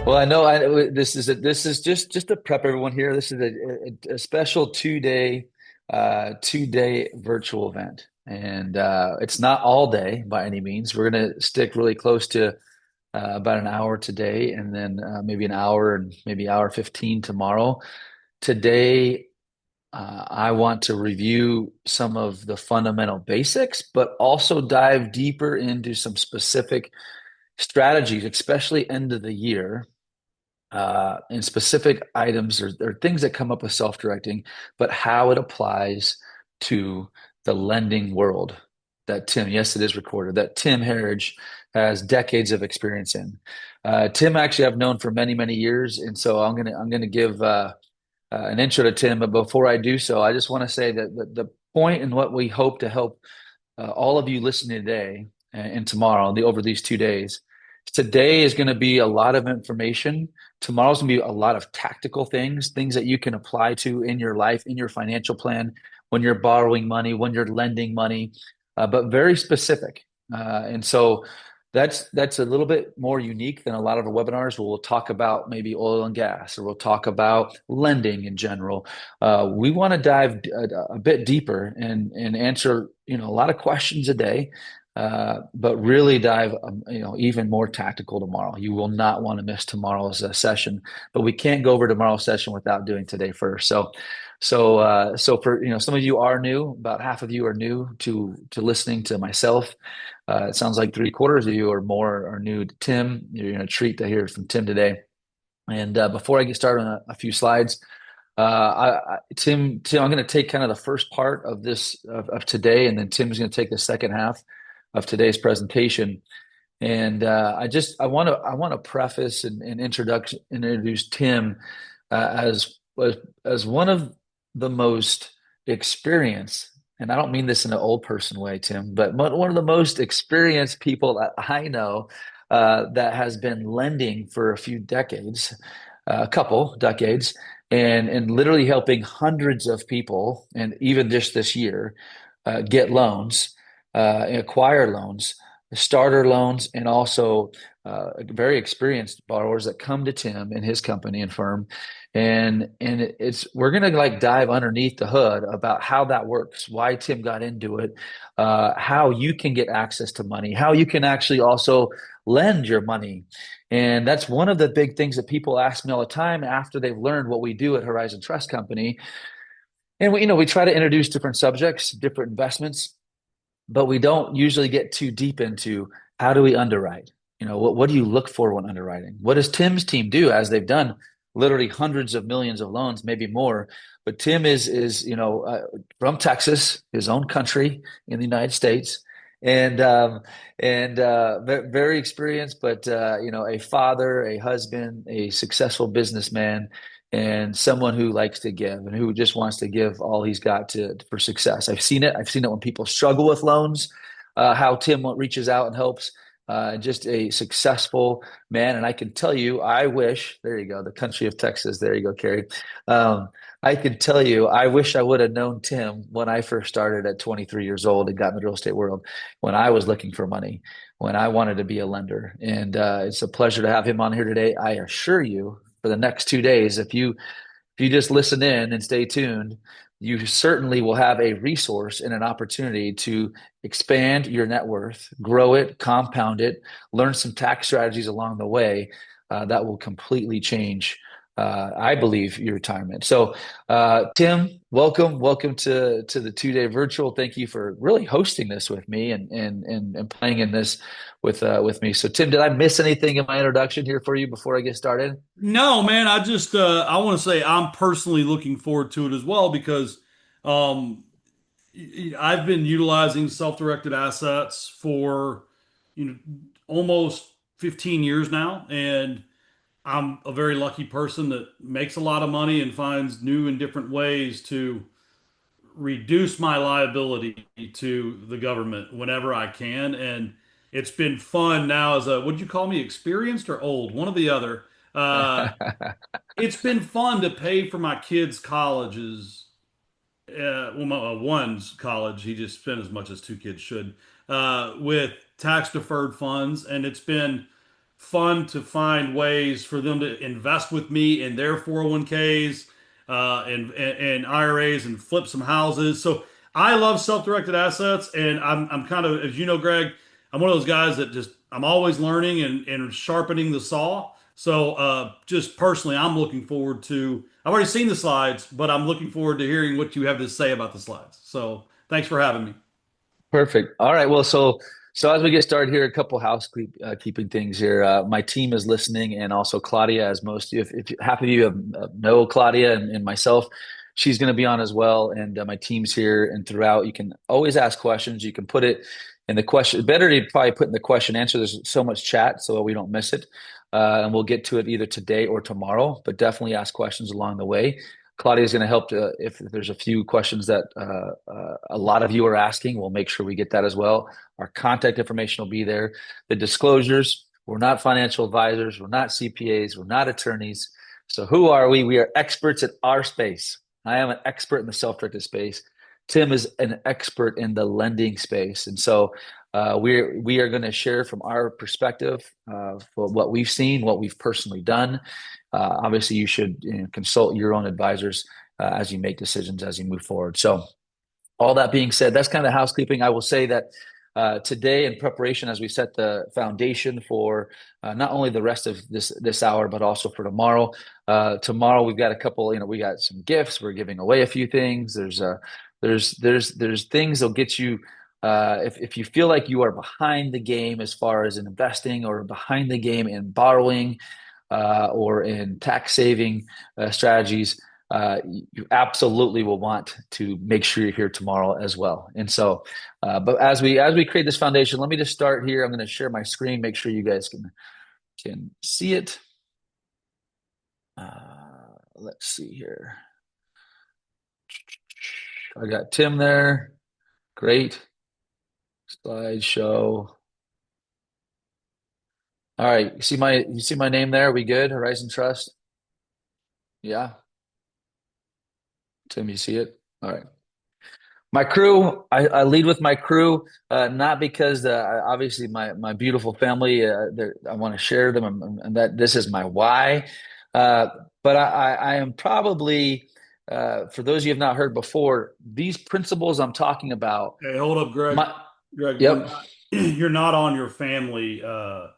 Well, I know this is just to prep everyone here. This is a special 2-day virtual event, and it's not all day by any means. We're going to stick really close to about an hour today, and then maybe an hour and maybe hour 15 tomorrow. Today, I want to review some of the fundamental basics, but also dive deeper into some specific strategies, especially end of the year and specific items or things that come up with self-directing, but how it applies to the lending world that Tim, yes, it is recorded, that Tim Herriage has decades of experience in. Tim, actually, I've known for many, many years, and so I'm gonna give an intro to Tim. But before I do so, I just want to say that the point and what we hope to help all of you listening today and tomorrow, over these 2 days. Today is going to be a lot of information. Tomorrow's going to be a lot of tactical things, things that you can apply to in your life, in your financial plan, when you're borrowing money, when you're lending money, but very specific. And so that's a little bit more unique than a lot of the webinars where we'll talk about maybe oil and gas, or we'll talk about lending in general. We want to dive a bit deeper and answer a lot of questions a day, but really dive even more tactical tomorrow. You will not want to miss tomorrow's session, but we can't go over tomorrow's session without doing today first. So for some of you are new, about half of you are new to listening to myself. It sounds like 3/4 of you or more are new to Tim. You're going to treat to hear from Tim today. And before I get started on a few slides, Tim, I'm going to take kind of the first part of this of today, and then Tim's going to take the second half of today's presentation. And I want to preface and introduce Tim as one of the most experienced, and I don't mean this in an old person way, Tim, but one of the most experienced people that I know that has been lending for a few decades, a couple decades, and literally helping hundreds of people, and even just this year, get loans, acquire loans, starter loans, and also very experienced borrowers that come to Tim and his company and firm. And it's we're gonna like dive underneath the hood about how that works, why Tim got into it, how you can get access to money, how you can actually also lend your money. And that's one of the big things that people ask me all the time after they've learned what we do at Horizon Trust Company. And we try to introduce different subjects, different investments, but we don't usually get too deep into how do we underwrite? What do you look for when underwriting? What does Tim's team do, as they've done literally hundreds of millions of loans, maybe more? But Tim is from Texas, his own country in the United States, and very experienced, but a father, a husband, a successful businessman, and someone who likes to give and who just wants to give all he's got for success. I've seen it. I've seen it when people struggle with loans, how Tim reaches out and helps. Just a successful man. And I can tell you, I wish, there you go, the country of Texas. There you go, Carrie. I can tell you, I wish I would have known Tim when I first started at 23 years old and got in the real estate world, when I was looking for money, when I wanted to be a lender. And it's a pleasure to have him on here today. I assure you, for the next 2 days, if you just listen in and stay tuned, you certainly will have a resource and an opportunity to expand your net worth, grow it, compound it, learn some tax strategies along the way that will completely change, I believe, your retirement. So, Tim, welcome to the 2-day virtual. Thank you for really hosting this with me and playing in this with me. So, Tim, did I miss anything in my introduction here for you before I get started? No, man, I want to say I'm personally looking forward to it as well because um I've been utilizing self-directed assets for you know almost 15 years now, and I'm a very lucky person that makes a lot of money and finds new and different ways to reduce my liability to the government whenever I can. And it's been fun now as a, would you call me, experienced or old? One or the other. It's been fun to pay for my kids' colleges. Well, my one's college, he just spent as much as two kids should, with tax deferred funds. And it's been fun to find ways for them to invest with me in their 401ks and IRAs and flip some houses. So I love self-directed assets, and I'm kind of, as you know, Greg, I'm one of those guys that just I'm always learning and sharpening the saw. So just personally, I'm looking forward to. I've already seen the slides, but I'm looking forward to hearing what you have to say about the slides. So thanks for having me. Perfect. All right. Well, so as we get started here, a couple keeping things here. My team is listening, and also Claudia, as most if half of you know Claudia and myself, she's going to be on as well. And my team's here, and throughout, you can always ask questions. You can put it in the question. Better to probably put in the question answer. There's so much chat, so we don't miss it. And we'll get to it either today or tomorrow. But definitely ask questions along the way. Claudia is going to help if there's a few questions that a lot of you are asking, we'll make sure we get that as well. Our contact information will be there. The disclosures, we're not financial advisors, we're not CPAs, we're not attorneys. So who are we? We are experts at our space. I am an expert in the self-directed space. Tim is an expert in the lending space. And so we are going to share from our perspective for what we've seen, what we've personally done. Obviously, you should consult your own advisors as you make decisions as you move forward. So, all that being said, that's kind of housekeeping. I will say that today, in preparation, as we set the foundation for not only the rest of this hour, but also for tomorrow. Tomorrow, we've got a couple. We got some gifts. We're giving away a few things. There's things that'll get you. If you feel like you are behind the game as far as in investing or behind the game in borrowing or in tax saving strategies, you absolutely will want to make sure you're here tomorrow as well. And so, but as we create this foundation, let me just start here. I'm going to share my screen, make sure you guys can see it. Let's see here. I got Tim there. Great. Slideshow. All right. You see my name there? Are we good? Horizon Trust? Yeah. Tim, you see it? All right. My crew, I lead with my crew, not because obviously my beautiful family, I want to share them and that this is my why. Uh, but I am probably, for those of you who have not heard before, these principles I'm talking about, Hey, hold up, Greg. my, Greg, yep. you're not on your family What are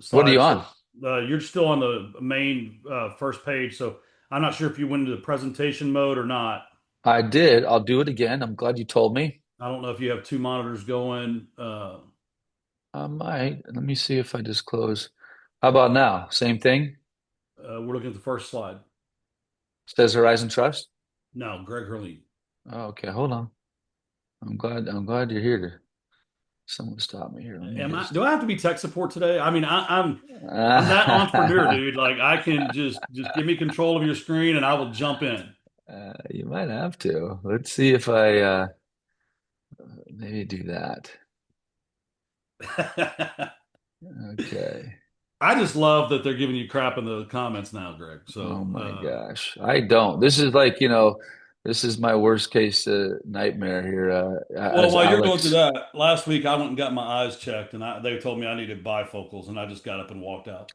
slide, you so on? you're still on the main first page. So I'm not sure if you went into the presentation mode or not. I did. I'll do it again. I'm glad you told me. I don't know if you have two monitors going. I might. Let me see if I just close. How about now? Same thing? We're looking at the first slide. Says Horizon Trust? No, Greg Herlean. Oh, okay, hold on. I'm glad you're here to someone stop me here. Let me Am I? just Do I have to be tech support today? I mean, I'm that entrepreneur, dude. Like I can just give me control of your screen and I will jump in. You might have to. Let's see if I maybe do that. Okay. I just love that they're giving you crap in the comments now, Greg. Oh So, my gosh. I don't. This is like, this is my worst case nightmare here well, as while you're going through Alex. that, last week I went and got my eyes checked, and they told me I needed bifocals, and I just got up and walked out.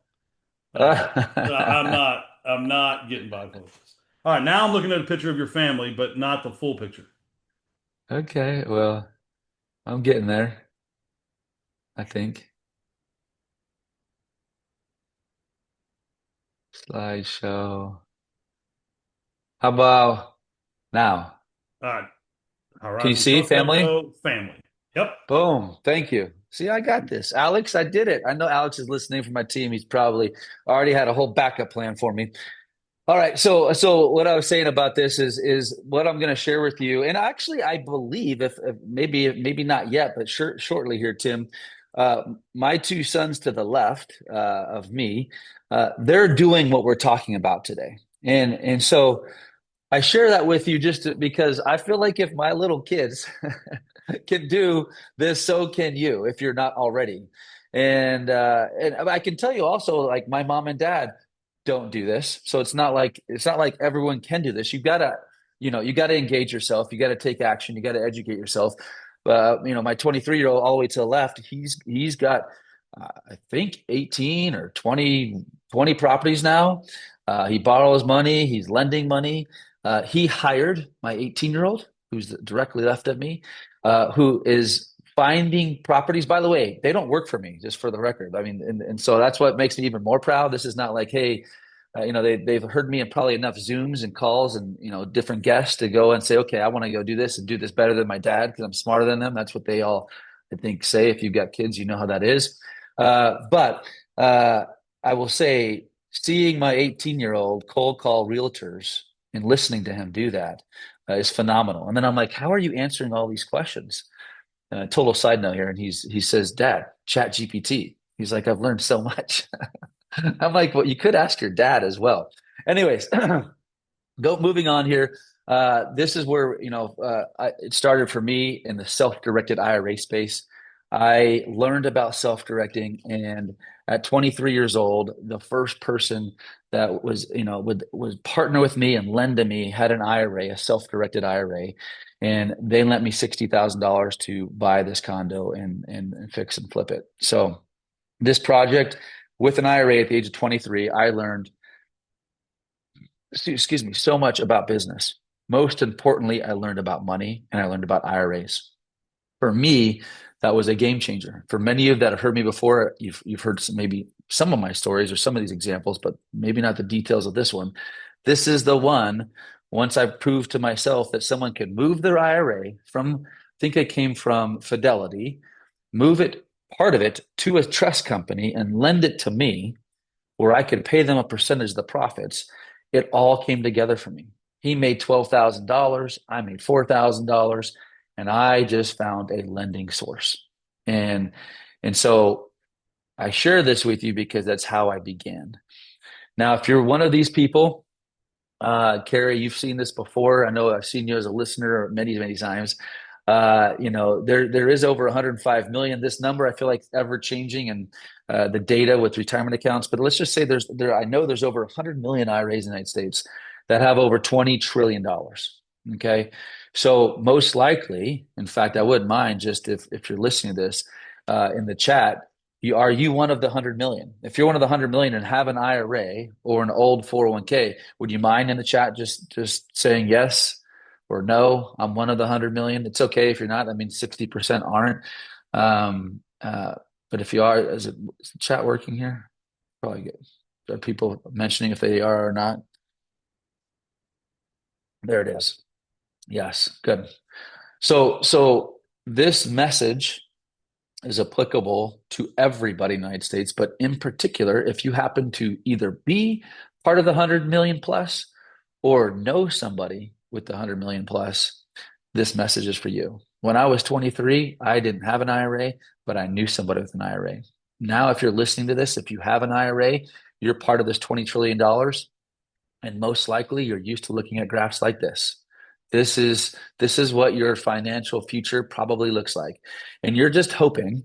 I'm not getting bifocals. All right, now I'm looking at a picture of your family, but not the full picture. Okay, well, I'm getting there, I think. Slideshow. How about now? All right, Can you Horizon see Trust family? info, family. Yep. Boom. Thank you. See, I got this. Alex, I did it. I know Alex is listening from my team. He's probably already had a whole backup plan for me. All right. So what I was saying about this is what I'm going to share with you. And actually, I believe if maybe not yet, but shortly here, Tim, my two sons to the left of me, they're doing what we're talking about today. And so I share that with you because I feel like if my little kids can do this, so can you if you're not already. And I can tell you also, like my mom and dad don't do this, so it's not like everyone can do this. You got to engage yourself. You got to take action. You got to educate yourself. My 23-year-old all the way to the left, he's got I think 18 or 20 properties now. He borrows money, he's lending money. He hired my 18-year-old, who's directly left of me, who is finding properties. By the way, they don't work for me, just for the record. I mean, and so that's what makes me even more proud. This is not like, hey, they've heard me in probably enough Zooms and calls and different guests to go and say, okay, I want to go do this and do this better than my dad because I'm smarter than them. That's what they all, I think, say. If you've got kids, you know how that is. But I will say, seeing my 18-year-old cold call realtors and listening to him do that is phenomenal. And then I'm like, how are you answering all these questions? Total side note here, and he says, Dad, Chat GPT. He's like, I've learned so much. I'm like, well, you could ask your dad as well. Anyways, go moving on here. This is where it started for me in the self-directed IRA space. I learned about self-directing, and at 23 years old, the first person that was would partner with me and lend to me had an IRA, a self-directed IRA, and they lent me $60,000 to buy this condo and fix and flip it. So this project with an IRA at the age of 23, I learned, excuse me, so much about business. Most importantly, I learned about money and I learned about IRAs. For me, that was a game changer. For many of you that have heard me before, you've heard maybe some of my stories or some of these examples, but maybe not the details of this one. This is the one. Once I proved to myself that someone could move their IRA from, I think it came from Fidelity, move it, part of it, to a trust company and lend it to me, where I could pay them a percentage of the profits. It all came together for me. He made $12,000. I made $4,000, and I just found a lending source. And so I share this with you because that's how I began. Now, if you're one of these people, Carrie, you've seen this before. I know I've seen you as a listener many, many times. There is over 105 million. This number I feel like ever changing, and the data with retirement accounts. But let's just say I know there's over 100 million IRAs in the United States that have over $20 trillion. Okay, so most likely, in fact, I wouldn't mind just if you're listening to this in the chat. Are you one of the 100 million? If you're one of the 100 million and have an IRA or an old 401k, would you mind in the chat just saying yes or no? I'm one of the 100 million. It's okay if you're not. I mean, 60% aren't. Um, uh, but if you are, is the chat working here? Probably good. Are people mentioning if they are or not? There it is. Yes, good. So this message is applicable to everybody in the United States, but in particular, if you happen to either be part of the 100 million plus or know somebody with the 100 million plus, this message is for you. When I was 23, I didn't have an IRA, but I knew somebody with an IRA. Now, if you're listening to this, if you have an IRA, you're part of this $20 trillion, and most likely you're used to looking at graphs like this. This is what your financial future probably looks like. And you're just hoping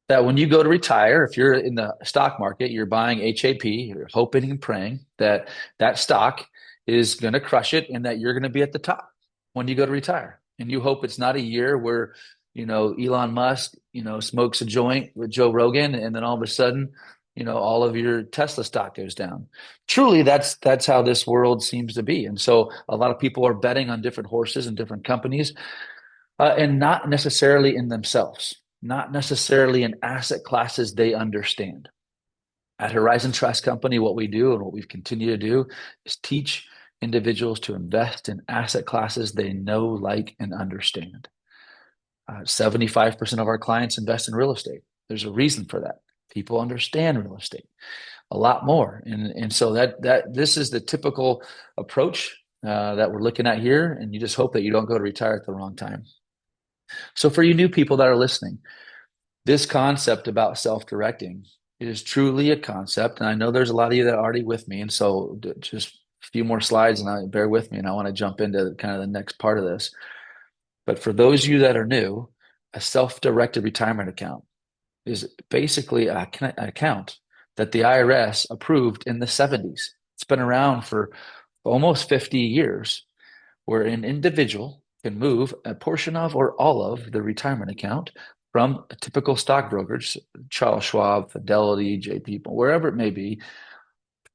that when you go to retire, if you're in the stock market, you're buying HAP, you're hoping and praying that that stock is going to crush it and that you're going to be at the top when you go to retire. And you hope it's not a year where, Elon Musk, smokes a joint with Joe Rogan, and then all of a sudden, all of your Tesla stock goes down. Truly, that's how this world seems to be. And so a lot of people are betting on different horses and different companies, and not necessarily in themselves, not necessarily in asset classes they understand. At Horizon Trust Company, what we do and what we've continued to do is teach individuals to invest in asset classes they know, like, and understand. 75% of our clients invest in real estate. There's a reason for that. People understand real estate a lot more, and so that this is the typical approach that we're looking at here. And you just hope that you don't go to retire at the wrong time. So for you new people that are listening, this concept about self-directing is truly a concept. And I know there's a lot of you that are already with me. And so just a few more slides and bear with me. And I want to jump into kind of the next part of this. But for those of you that are new, a self-directed retirement account is basically an account that the IRS approved in the 70s. It's been around for almost 50 years, where an individual can move a portion of or all of the retirement account from a typical stock brokerage, Charles Schwab, Fidelity, JP, wherever it may be,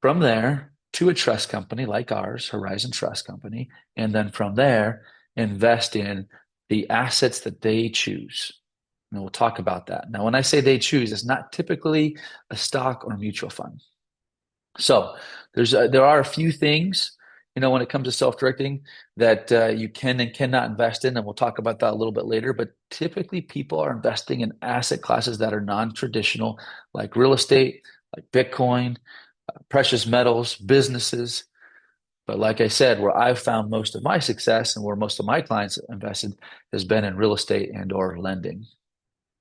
from there to a trust company like ours, Horizon Trust Company, and then from there, invest in the assets that they choose. And we'll talk about that. Now, when I say they choose, it's not typically a stock or mutual fund. So there are a few things, when it comes to self-directing that you can and cannot invest in, and we'll talk about that a little bit later. But typically, people are investing in asset classes that are non-traditional, like real estate, like Bitcoin, precious metals, businesses. But like I said, where I've found most of my success and where most of my clients invested has been in real estate and or lending.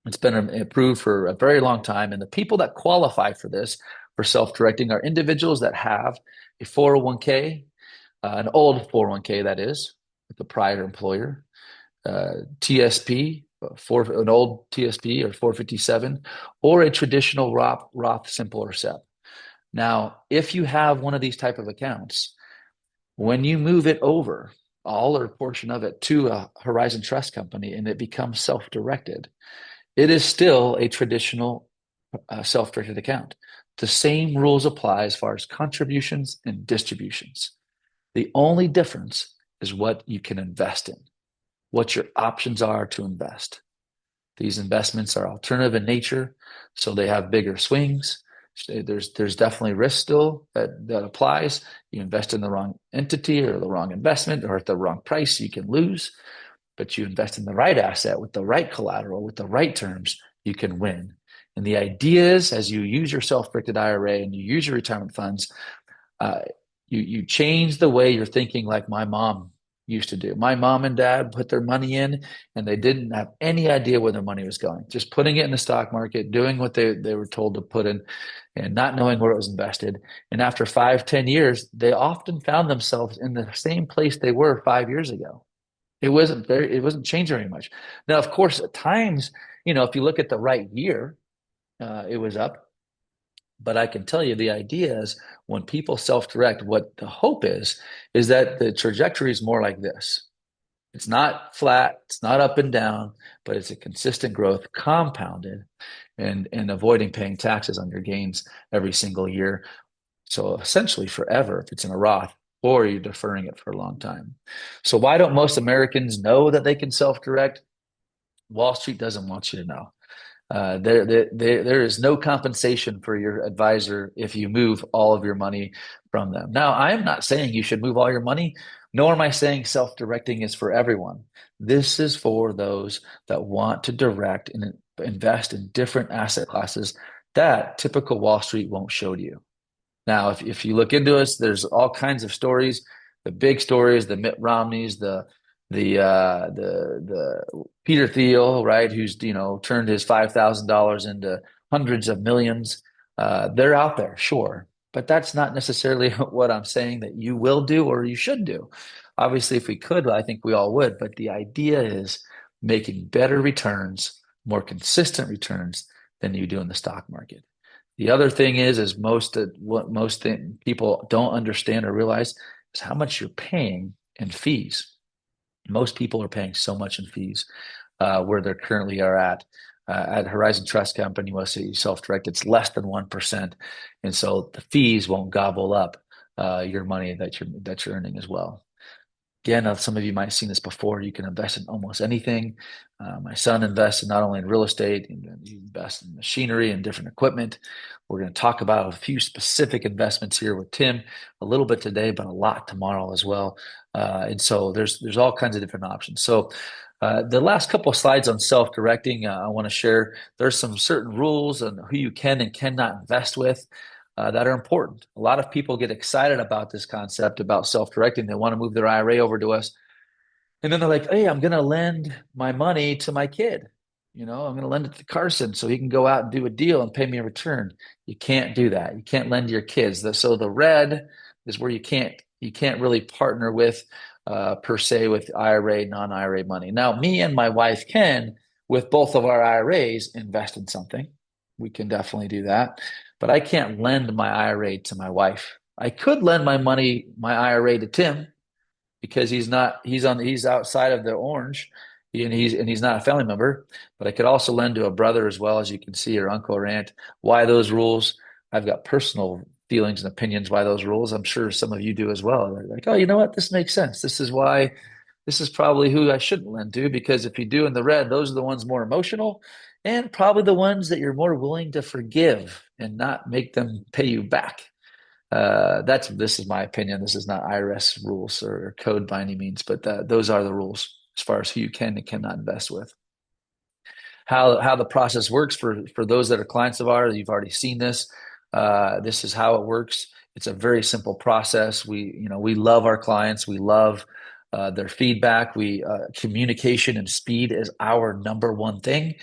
It's been approved for a very long time. And the people that qualify for this, for self-directing, are individuals that have a 401k, an old 401k that is, with the prior employer, TSP, an old TSP or 457, or a traditional Roth simple or SEP. Now, if you have one of these type of accounts, when you move it over, all or portion of it, to a Horizon Trust Company and it becomes self-directed, it is still a traditional self-directed account. The same rules apply as far as contributions and distributions. The only difference is what you can invest in, what your options are to invest. These investments are alternative in nature, so they have bigger swings. There's definitely risk still that applies. You invest in the wrong entity or the wrong investment or at the wrong price, you can lose. But you invest in the right asset with the right collateral, with the right terms, you can win. And the idea is, as you use your self-directed IRA and you use your retirement funds, uh, you change the way you're thinking, like my mom used to do. My mom and dad put their money in and they didn't have any idea where their money was going. Just putting it in the stock market, doing what they were told to put in and not knowing where it was invested. And after 5, 10 years, they often found themselves in the same place they were 5 years ago. It wasn't changing very much. Now, of course, at times, if you look at the right year, it was up. But I can tell you the idea is when people self-direct, what the hope is that the trajectory is more like this. It's not flat, it's not up and down, but it's a consistent growth, compounded, and avoiding paying taxes on your gains every single year. So essentially forever, if it's in a Roth, or you're deferring it for a long time. So why don't most Americans know that they can self-direct? Wall Street doesn't want you to know. There is no compensation for your advisor if you move all of your money from them. Now, I am not saying you should move all your money, nor am I saying self-directing is for everyone. This is for those that want to direct and invest in different asset classes that typical Wall Street won't show to you. Now, if you look into us, there's all kinds of stories. The big stories, the Mitt Romneys, the Peter Thiel, right, who's turned his $5,000 into hundreds of millions. They're out there, sure, but that's not necessarily what I'm saying that you will do or you should do. Obviously, if we could, I think we all would. But the idea is making better returns, more consistent returns than you do in the stock market. The other thing is what people don't understand or realize is how much you're paying in fees. Most people are paying so much in fees where they currently are at. At Horizon Trust Company, most of you self-direct, it's less than 1%, and so the fees won't gobble up your money that you're earning as well. Again, some of you might have seen this before. You can invest in almost anything. My son invests not only in real estate, he invests in machinery and different equipment. We're going to talk about a few specific investments here with Tim a little bit today, but a lot tomorrow as well. And so there's all kinds of different options. So the last couple of slides on self-directing, I want to share. There's some certain rules on who you can and cannot invest with. That are important. A lot of people get excited about this concept about self-directing. They want to move their IRA over to us. And then they're like, hey, I'm going to lend my money to my kid. I'm going to lend it to Carson so he can go out and do a deal and pay me a return. You can't do that. You can't lend to your kids. So the red is where you can't really partner with per se with IRA, non-IRA money. Now, me and my wife can, with both of our IRAs, invest in something. We can definitely do that. But I can't lend my IRA to my wife. I could lend my IRA to Tim because he's outside of the orange and he's not a family member, but I could also lend to a brother as well, as you can see, or uncle or aunt. Why those rules? I've got personal feelings and opinions why those rules. I'm sure some of you do as well. They're like, oh, you know what? This makes sense. This is why. This is probably who I shouldn't lend to, because if you do in the red, those are the ones more emotional and probably the ones that you're more willing to forgive and not make them pay you back. This is my opinion. This is not IRS rules or code by any means, but those are the rules as far as who you can and cannot invest with. How the process works for those that are clients of ours, you've already seen this. This is how it works. It's a very simple process. We love our clients. We love their feedback. We communication and speed is our number one thing.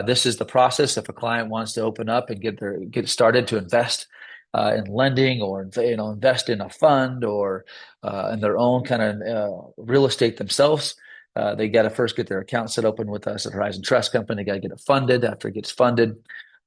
This is the process. If a client wants to open up and get started to invest in lending, or invest in a fund, or in their own kind of real estate themselves, they got to first get their account set open with us at Horizon Trust Company. They got to get it funded. After it gets funded,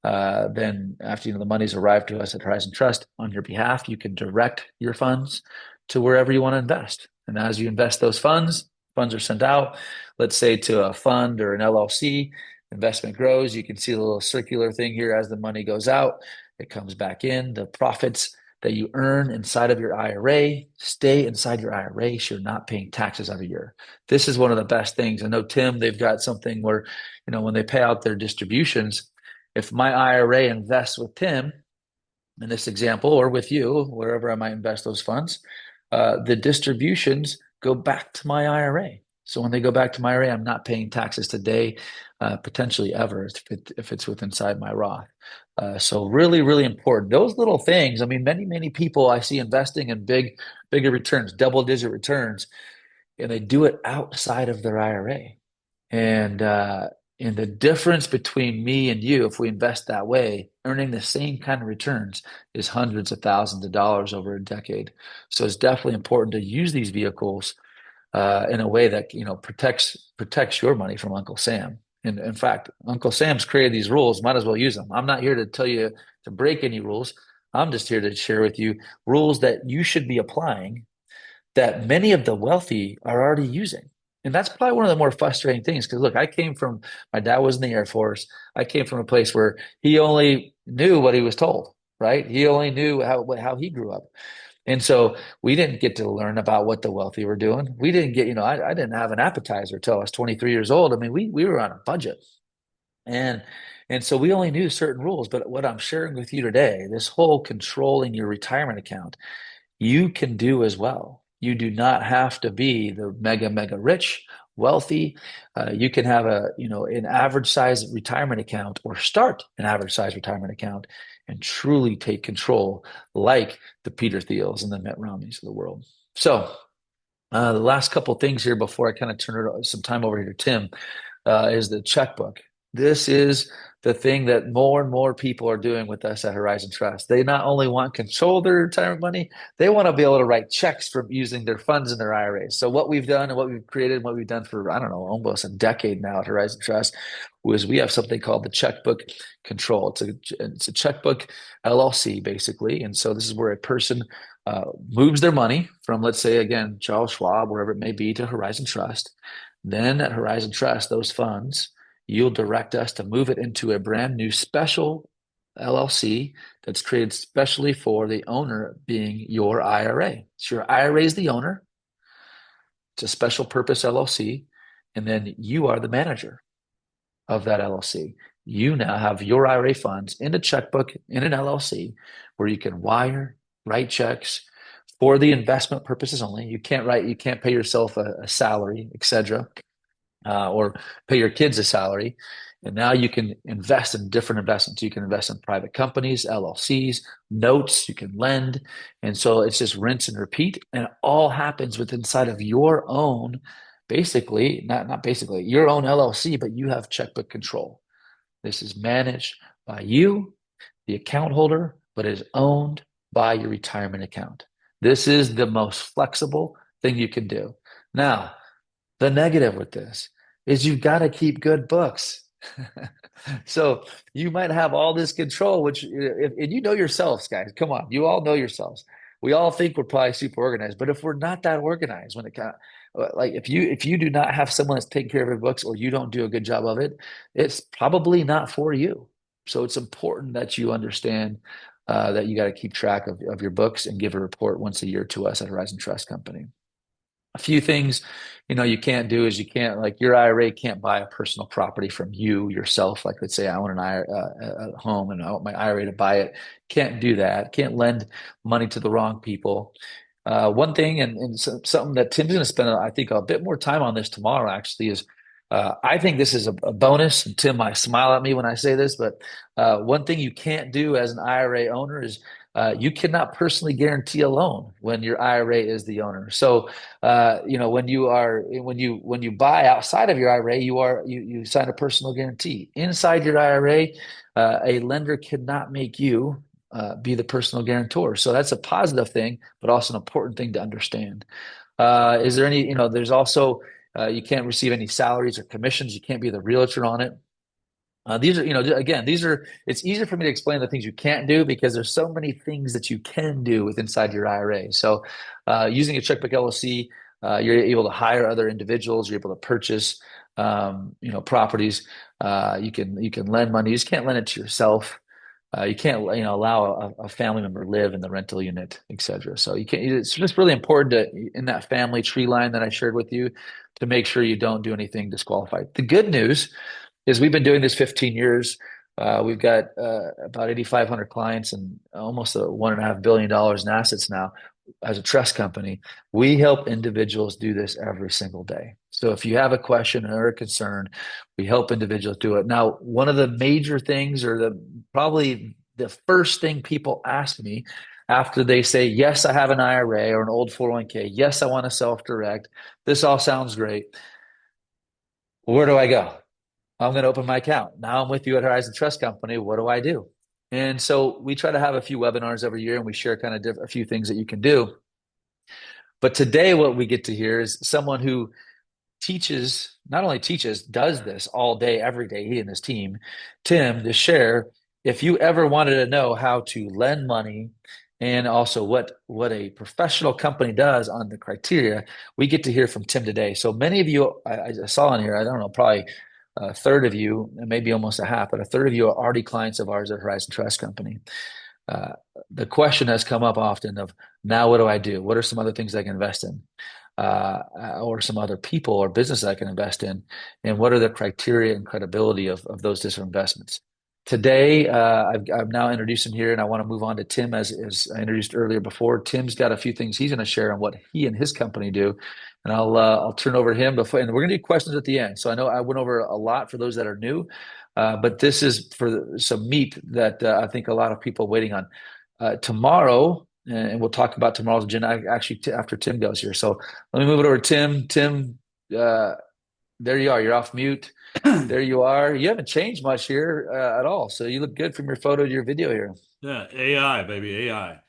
then after the money's arrived to us at Horizon Trust on your behalf, you can direct your funds to wherever you want to invest. And as you invest those funds are sent out, let's say to a fund or an LLC. Investment grows. You can see the little circular thing here as the money goes out. It comes back in. The profits that you earn inside of your IRA stay inside your IRA, so you're not paying taxes every year. This is one of the best things. I know, Tim, they've got something where, when they pay out their distributions, if my IRA invests with Tim in this example, or with you, wherever I might invest those funds, the distributions go back to my IRA. So when they go back to my IRA, I'm not paying taxes today, potentially ever, if it's within inside my Roth. So really, really important. Those little things. I mean, many people I see investing in bigger returns, double-digit returns, and they do it outside of their IRA. And the difference between me and you, if we invest that way, earning the same kind of returns, is hundreds of thousands of dollars over a decade. So it's definitely important to use these vehicles in a way that protects your money from Uncle Sam. And in fact, Uncle Sam's created these rules. Might as well use them. I'm not here to tell you to break any rules. I'm just here to share with you rules that you should be applying, that many of the wealthy are already using. And that's probably one of the more frustrating things, because look, my dad was in the Air Force. I came from a place where he only knew what he was told, right? He only knew how he grew up. And so we didn't get to learn about what the wealthy were doing. We didn't get, I didn't have an appetizer until I was 23 years old. I mean, we were on a budget. And and so we only knew certain rules. But what I'm sharing with you today, this whole controlling your retirement account, you can do as well. You do not have to be the mega rich, wealthy. You can have an average size retirement account, or start an average size retirement account, and truly take control, like the Peter Thiels and the Mitt Romneys of the world. So the last couple of things here before I kind of turn some time over here to Tim, is the checkbook. This is the thing that more and more people are doing with us at Horizon Trust. They not only want control of their retirement money, they want to be able to write checks from using their funds in their IRAs. So what we've done and what we've created and what we've done for, I don't know, almost a decade now at Horizon Trust, was we have something called the checkbook control. It's a checkbook LLC, basically. And so this is where a person moves their money from, let's say, again, Charles Schwab, wherever it may be, to Horizon Trust. Then at Horizon Trust, those funds, you'll direct us to move it into a brand new special LLC that's created specially for the owner, being your IRA. So your IRA is the owner. It's a special purpose LLC. And then you are the manager of that LLC. You now have your IRA funds in a checkbook in an LLC where you can write checks for the investment purposes only. You can't pay yourself a salary, etc., or pay your kids a salary. And now you can invest in different investments. You can invest in private companies, LLCs, notes, you can lend. And so it's just rinse and repeat. And it all happens within inside of your own, basically, not basically, your own LLC, but you have checkbook control. This is managed by you, the account holder, but is owned by your retirement account. This is the most flexible thing you can do. Now, the negative with this is you've got to keep good books. So you might have all this control, and you know yourselves, guys. Come on, you all know yourselves. We all think we're probably super organized, but if we're not that organized Like if you do not have someone that's taking care of your books or you don't do a good job of it, it's probably not for you. So it's important that you understand that you got to keep track of your books and give a report once a year to us at Horizon Trust Company. A few things, you can't do is you can't like your IRA can't buy a personal property from you yourself. Like let's say I own an IRA, a home and I want my IRA to buy it. Can't do that. Can't lend money to the wrong people. One thing, and something that Tim's going to spend, I think, a bit more time on this tomorrow, actually, is I think this is a bonus. And Tim might smile at me when I say this, but one thing you can't do as an IRA owner is you cannot personally guarantee a loan when your IRA is the owner. So, when you buy outside of your IRA, you sign a personal guarantee. Inside your IRA, a lender cannot make you be the personal guarantor. So that's a positive thing, but also an important thing to understand. Is there any, there's also, you can't receive any salaries or commissions. You can't be the realtor on it. These are, again, it's easier for me to explain the things you can't do because there's so many things that you can do with inside your IRA. So, using a checkbook LLC, you're able to hire other individuals. You're able to purchase, properties. You can lend money. You just can't lend it to yourself. You can't, allow a family member live in the rental unit, et cetera. So you can't, it's just really important in that family tree line that I shared with you, to make sure you don't do anything disqualified. The good news is we've been doing this 15 years. We've got about 8,500 clients and almost $1.5 billion in assets now as a trust company. We help individuals do this every single day. So if you have a question or a concern, we help individuals do it. Now, one of the major things, or probably the first thing people ask me after they say, yes, I have an IRA or an old 401k, yes, I want to self-direct, this all sounds great. Where do I go? I'm going to open my account. Now I'm with you at Horizon Trust Company. What do I do? And so we try to have a few webinars every year and we share kind of a few things that you can do. But today, what we get to hear is someone who not only teaches, does this all day, every day, he and his team, Tim, to share. If you ever wanted to know how to lend money and also what a professional company does on the criteria, we get to hear from Tim today. So many of you, I saw in here, I don't know, probably a third of you, and maybe almost a half, but a third of you are already clients of ours at Horizon Trust Company. Uh, the question has come up often of, now what do I do? What are some other things I can invest in? Or some other people or businesses I can invest in? And what are the criteria and credibility of those different investments? Today, I've now introduced him here, and I want to move on to Tim, as I introduced earlier before. Tim's got a few things he's going to share on what he and his company do, and I'll turn over to him before, and we're going to do questions at the end. So I know I went over a lot for those that are new, but this is for some meat that I think a lot of people are waiting on. Tomorrow, and we'll talk about tomorrow's agenda actually after Tim goes here. So let me move it over to Tim. Tim, there you are. You're off mute. There you are. You haven't changed much here at all. So you look good from your photo to your video here. Yeah, AI, baby, AI.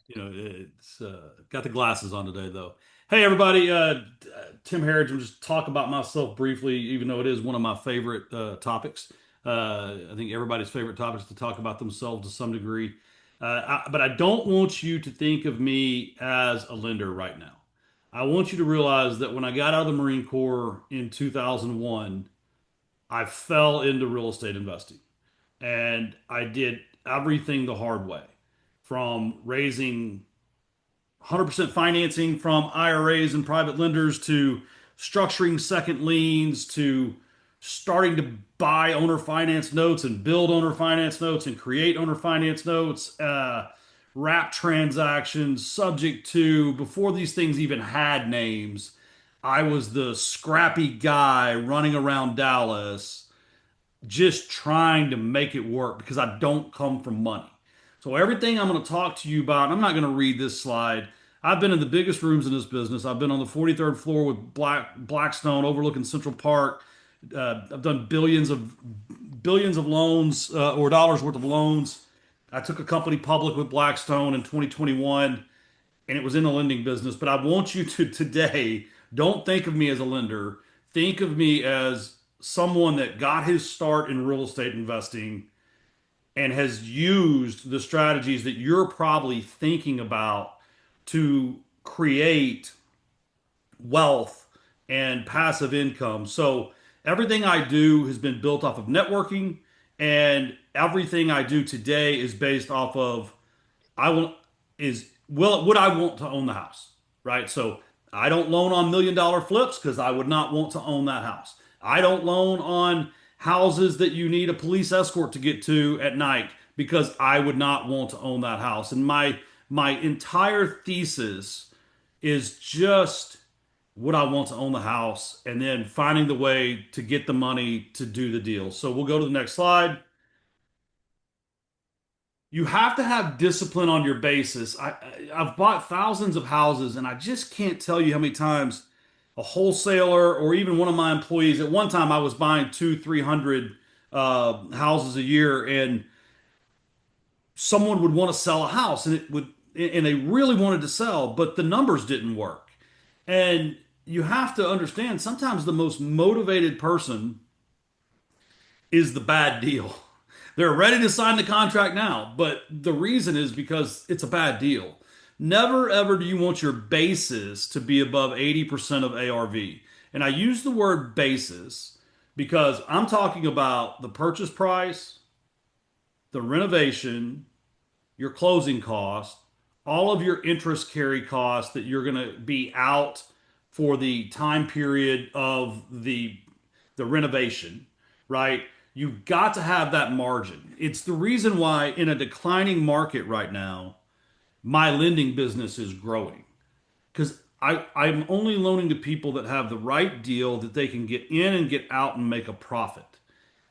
It's got the glasses on today though. Hey everybody, Tim Herriage. I'm just talk about myself briefly, even though it is one of my favorite topics. I think everybody's favorite topic is to talk about themselves to some degree. But I don't want you to think of me as a lender right now. I want you to realize that when I got out of the Marine Corps in 2001, I fell into real estate investing and I did everything the hard way, from raising 100% financing from IRAs and private lenders to structuring second liens to starting to buy owner finance notes and build owner finance notes and create owner finance notes, wrap transactions subject to, before these things even had names. I was the scrappy guy running around Dallas just trying to make it work because I don't come from money. So everything I'm going to talk to you about, I'm not going to read this slide. I've been in the biggest rooms in this business. I've been on the 43rd floor with Blackstone overlooking Central Park. I've done billions of loans or dollars worth of loans. I took a company public with Blackstone in 2021 and it was in the lending business. But I want you to today, don't think of me as a lender. Think of me as someone that got his start in real estate investing and has used the strategies that you're probably thinking about to create wealth and passive income. So everything I do has been built off of networking, and everything I do today is based off of I want is will would I want to own the house, right? So I don't loan on $1 million flips because I would not want to own that house. I don't loan on houses that you need a police escort to get to at night because I would not want to own that house. And my entire thesis is just would I want to own the house and then finding the way to get the money to do the deal. So we'll go to the next slide. You have to have discipline on your basis. I've bought thousands of houses, and I just can't tell you how many times a wholesaler or even one of my employees. At one time, I was buying 300 houses a year, and someone would want to sell a house, and they really wanted to sell, but the numbers didn't work. And you have to understand, sometimes the most motivated person is the bad deal. They're ready to sign the contract now, but the reason is because it's a bad deal. Never ever do you want your basis to be above 80% of ARV. And I use the word basis because I'm talking about the purchase price, the renovation, your closing cost, all of your interest carry costs that you're going to be out for the time period of the renovation, right? You've got to have that margin. It's the reason why in a declining market right now, my lending business is growing because I'm only loaning to people that have the right deal that they can get in and get out and make a profit.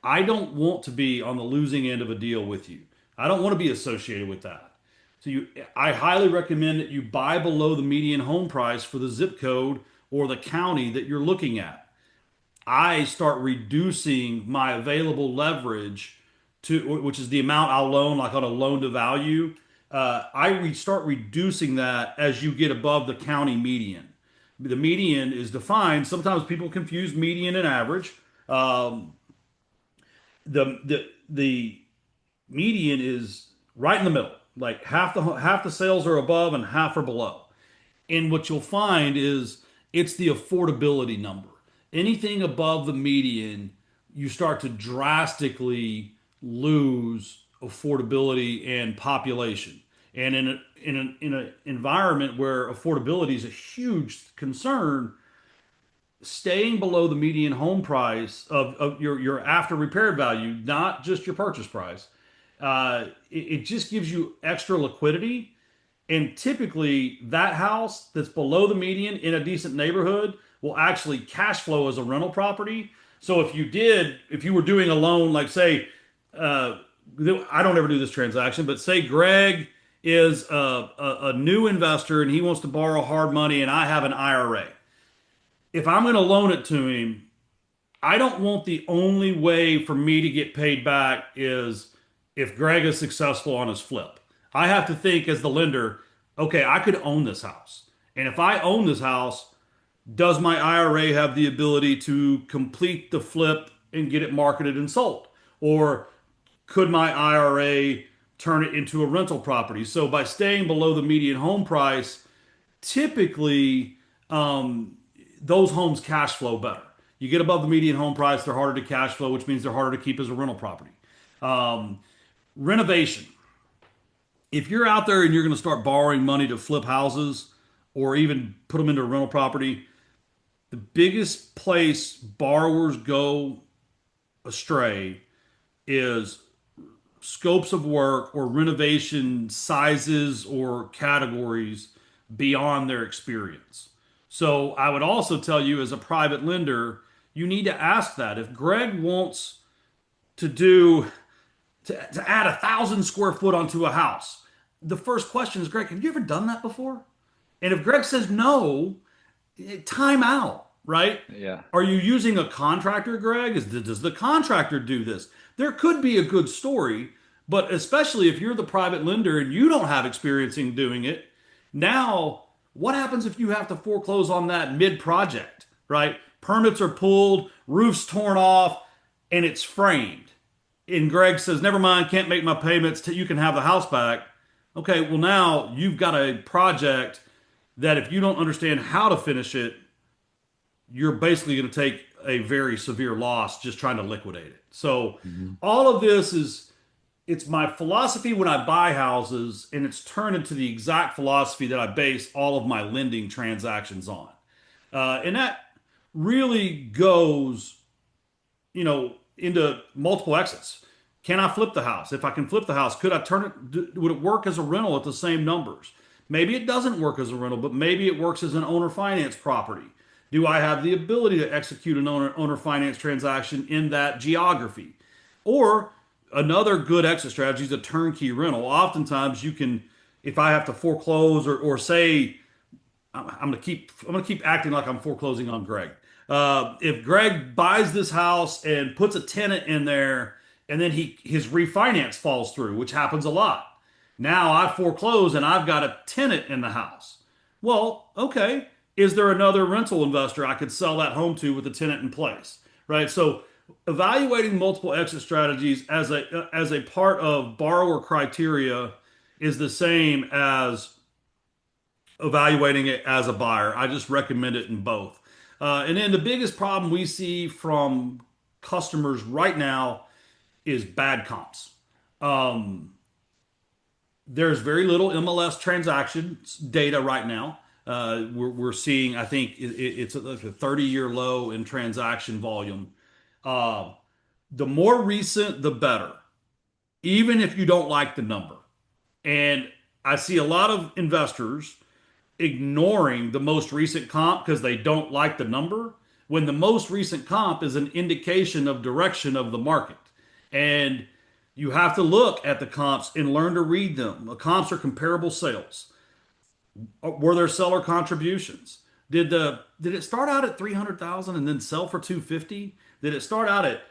I don't want to be on the losing end of a deal with you. I don't want to be associated with that. I highly recommend that you buy below the median home price for the zip code or the county that you're looking at. I start reducing my available leverage to, which is the amount I'll loan, like on a loan to value. Start reducing that as you get above the county median. The median is defined. Sometimes people confuse median and average. Um, the median is right in the middle. Like half the sales are above and half are below. And what you'll find is it's the affordability number. Anything above the median, you start to drastically lose affordability and population. And in an environment where affordability is a huge concern, staying below the median home price of your after repaired value, not just your purchase price, it just gives you extra liquidity. And typically, that house that's below the median in a decent neighborhood will actually cash flow as a rental property. So if you were doing a loan, like say, uh, I don't ever do this transaction, but say Greg is a new investor and he wants to borrow hard money and I have an IRA. If I'm going to loan it to him, I don't want the only way for me to get paid back is if Greg is successful on his flip. I have to think as the lender, okay, I could own this house. And if I own this house, does my IRA have the ability to complete the flip and get it marketed and sold? Or could my IRA turn it into a rental property? So by staying below the median home price, typically those homes cash flow better. You get above the median home price, they're harder to cash flow, which means they're harder to keep as a rental property. Um, Renovation. If you're out there and you're going to start borrowing money to flip houses or even put them into a rental property, the biggest place borrowers go astray is scopes of work or renovation sizes or categories beyond their experience. So I would also tell you as a private lender, you need to ask that. If Greg wants to do to add 1,000 square foot onto a house, the first question is, Greg, have you ever done that before? And if Greg says no, time out, right? Yeah. Are you using a contractor, Greg? Does the contractor do this? There could be a good story, but especially if you're the private lender and you don't have experience in doing it, now what happens if you have to foreclose on that mid-project, right? Permits are pulled, roofs torn off, and it's framed. And Greg says, never mind, can't make my payments till you can have the house back. Okay, well now you've got a project that if you don't understand how to finish it, you're basically going to take a very severe loss just trying to liquidate it. So Mhm. all of this is it's my philosophy when I buy houses, and it's turned into the exact philosophy that I base all of my lending transactions on. And that really goes, into multiple exits. Can I flip the house? If I can flip the house, could I turn it? Would it work as a rental at the same numbers? Maybe it doesn't work as a rental, but maybe it works as an owner finance property. Do I have the ability to execute an owner finance transaction in that geography? Or another good exit strategy is a turnkey rental. Oftentimes you can, if I have to foreclose or say I'm gonna keep acting like I'm foreclosing on Greg. If Greg buys this house and puts a tenant in there, and then his refinance falls through, which happens a lot. Now I foreclose and I've got a tenant in the house. Well, okay. Is there another rental investor I could sell that home to with a tenant in place? Right. So evaluating multiple exit strategies as a part of borrower criteria is the same as evaluating it as a buyer. I just recommend it in both. And then the biggest problem we see from customers right now is bad comps. Um, there's very little MLS transactions data right now. We're seeing, I think it's like a 30-year low in transaction volume. Uh, the more recent, the better, even if you don't like the number. And I see a lot of investors ignoring the most recent comp because they don't like the number, when the most recent comp is an indication of direction of the market. And you have to look at the comps and learn to read them. The comps are comparable sales. Were there seller contributions? Did it start out at 300,000 and then sell for 250? Did it start out at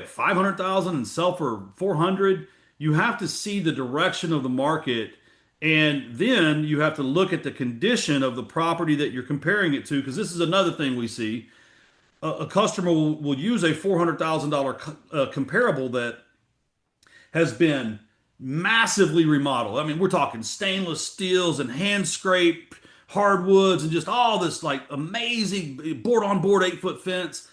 500,000 and sell for 400? You have to see the direction of the market, and then you have to look at the condition of the property that you're comparing it to, because this is another thing we see. A customer will use a $400,000 comparable that has been massively remodeled. I mean, we're talking stainless steels and hand scraped hardwoods and just all this like amazing board on board 8 foot fence.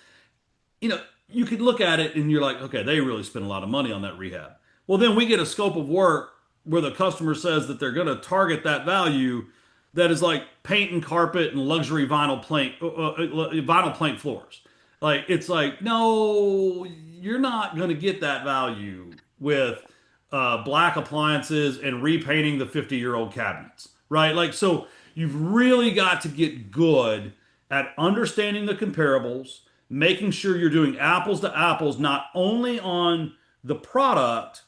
You could look at it and you're like, okay, they really spent a lot of money on that rehab. Well, then we get a scope of work where the customer says that they're going to target that value that is like paint and carpet and luxury vinyl plank floors. Like it's like, no, you're not going to get that value with black appliances and repainting the 50-year-old cabinets, right? Like so, you've really got to get good at understanding the comparables, making sure you're doing apples to apples, not only on the product,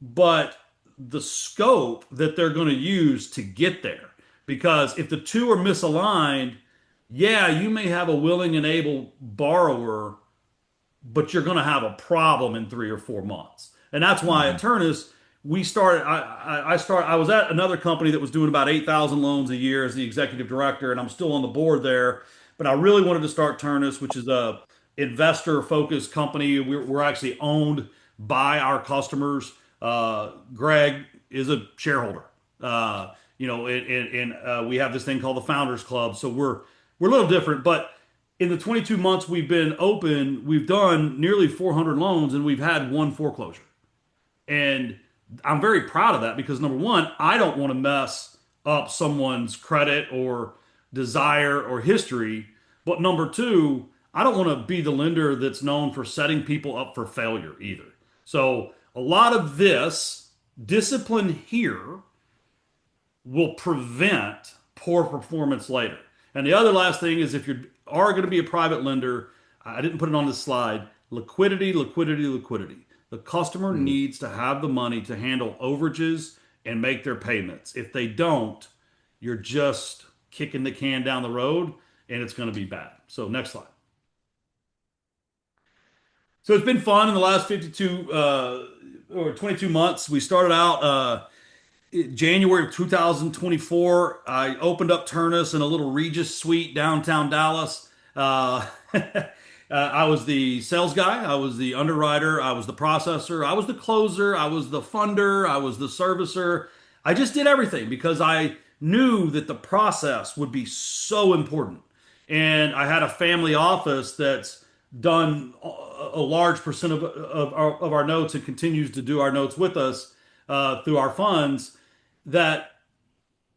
but the scope that they're going to use to get there. Because if the two are misaligned, yeah, you may have a willing and able borrower, but you're going to have a problem in 3 or 4 months. And that's why at Mhm. Turnus, we started. I was at another company that was doing about 8,000 loans a year as the executive director, and I'm still on the board there. But I really wanted to start Turnus, which is a investor focused company. We're actually owned by our customers. Greg is a shareholder. And we have this thing called the Founders Club. So we're a little different, but in the 22 months we've been open, we've done nearly 400 loans and we've had one foreclosure. And I'm very proud of that because number one, I don't want to mess up someone's credit or desire or history. But number two, I don't want to be the lender that's known for setting people up for failure either. So a lot of this discipline here will prevent poor performance later. And the other last thing is if you are going to be a private lender, I didn't put it on this slide, liquidity, liquidity, liquidity. The customer Mhm. needs to have the money to handle overages and make their payments. If they don't, you're just kicking the can down the road and it's going to be bad. So next slide. So it's been fun in the last 52 or 22 months. We started out January of 2024, I opened up Turnus in a little Regis suite downtown Dallas. I was the sales guy, I was the underwriter, I was the processor, I was the closer, I was the funder, I was the servicer. I just did everything because I knew that the process would be so important. And I had a family office that's done a large percent of our notes and continues to do our notes with us through our funds that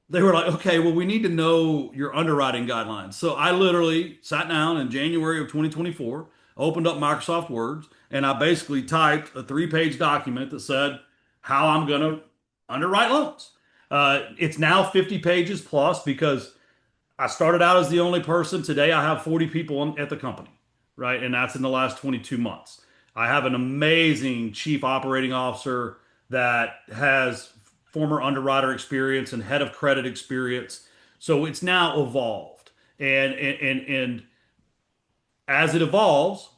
they were like, okay, well, we need to know your underwriting guidelines. So I literally sat down in January of 2024, opened up Microsoft Word, and I basically typed a 3-page document that said how I'm going to underwrite loans. It's now 50 pages plus because I started out as the only person. Today I have 40 people at the company, right? And that's in the last 22 months. I have an amazing chief operating officer that has former underwriter experience and head of credit experience. So it's now evolved. And as it evolves,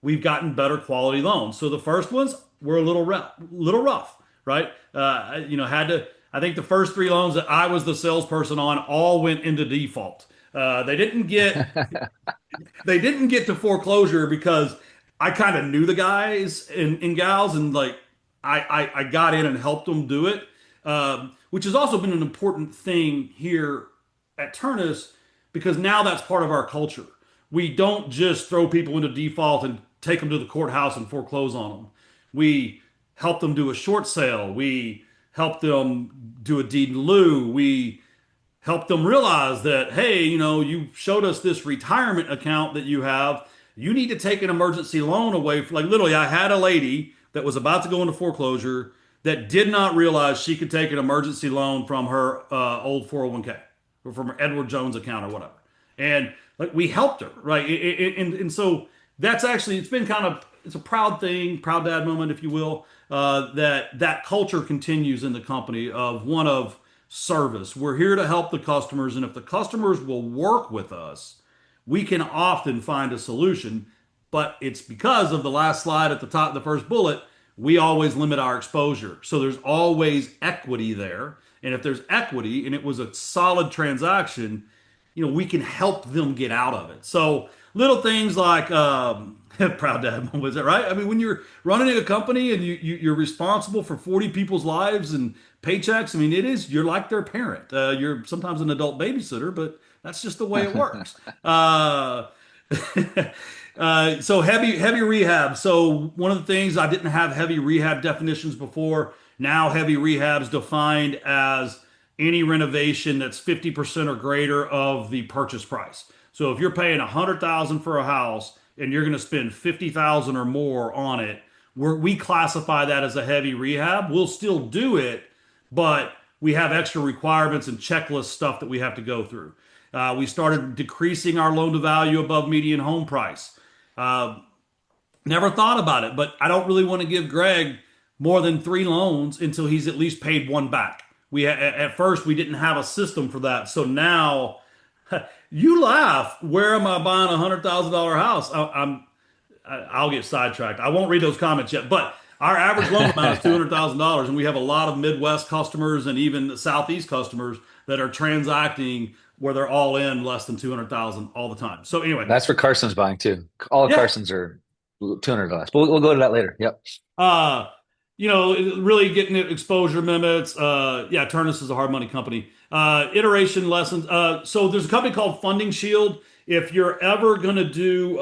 we've gotten better quality loans. So the first ones were a little rough, right? Had to. I think the first 3 loans that I was the salesperson on all went into default. They didn't get they didn't get to foreclosure because I kind of knew the guys and gals, and like I got in and helped them do it, which has also been an important thing here at Turnus because now that's part of our culture. We don't just throw people into default and take them to the courthouse and foreclose on them. We help them do a short sale. We help them do a deed in lieu. We help them realize that, hey, you showed us this retirement account that you have. You need to take an emergency loan away. Like literally, I had a lady that was about to go into foreclosure that did not realize she could take an emergency loan from her old 401(k) or from her Edward Jones account or whatever. And like we helped her, right? And so that's actually it's been kind of it's a proud thing, proud dad moment, if you will, that culture continues in the company of one of service. We're here to help the customers, and if the customers will work with us, we can often find a solution. But it's because of the last slide at the top, the first bullet, we always limit our exposure. So there's always equity there. And if there's equity and it was a solid transaction, we can help them get out of it. So little things like proud dad moment, is that right? I mean, when you're running a company and you're responsible for 40 people's lives and paychecks, I mean, you're like their parent. You're sometimes an adult babysitter, but that's just the way it works. So heavy rehab. So one of the things I didn't have heavy rehab definitions before. Now heavy rehab is defined as any renovation that's 50% or greater of the purchase price. So if you're paying 100,000 for a house and you're going to spend 50,000 or more on it, we classify that as a heavy rehab. We'll still do it, but we have extra requirements and checklist stuff that we have to go through. We started decreasing our loan to value above median home price. Never thought about it, but I don't really want to give Greg more than 3 loans until he's at least paid one back. At first we didn't have a system for that, so now you laugh. Where am I buying $100,000 house? I'll get sidetracked. I won't read those comments yet, but our average loan amount is $200,000, and we have a lot of Midwest customers and even Southeast customers that are transacting where they're all in less than 200,000 all the time. So anyway, That's where Carson's buying too. All of yeah. Carson's are 200 less, but we'll go to that later. Yep. Uh, really getting exposure limits. Yeah, Turnus is a hard money company. Iteration lessons. So there's a company called Funding Shield. If you're ever going to do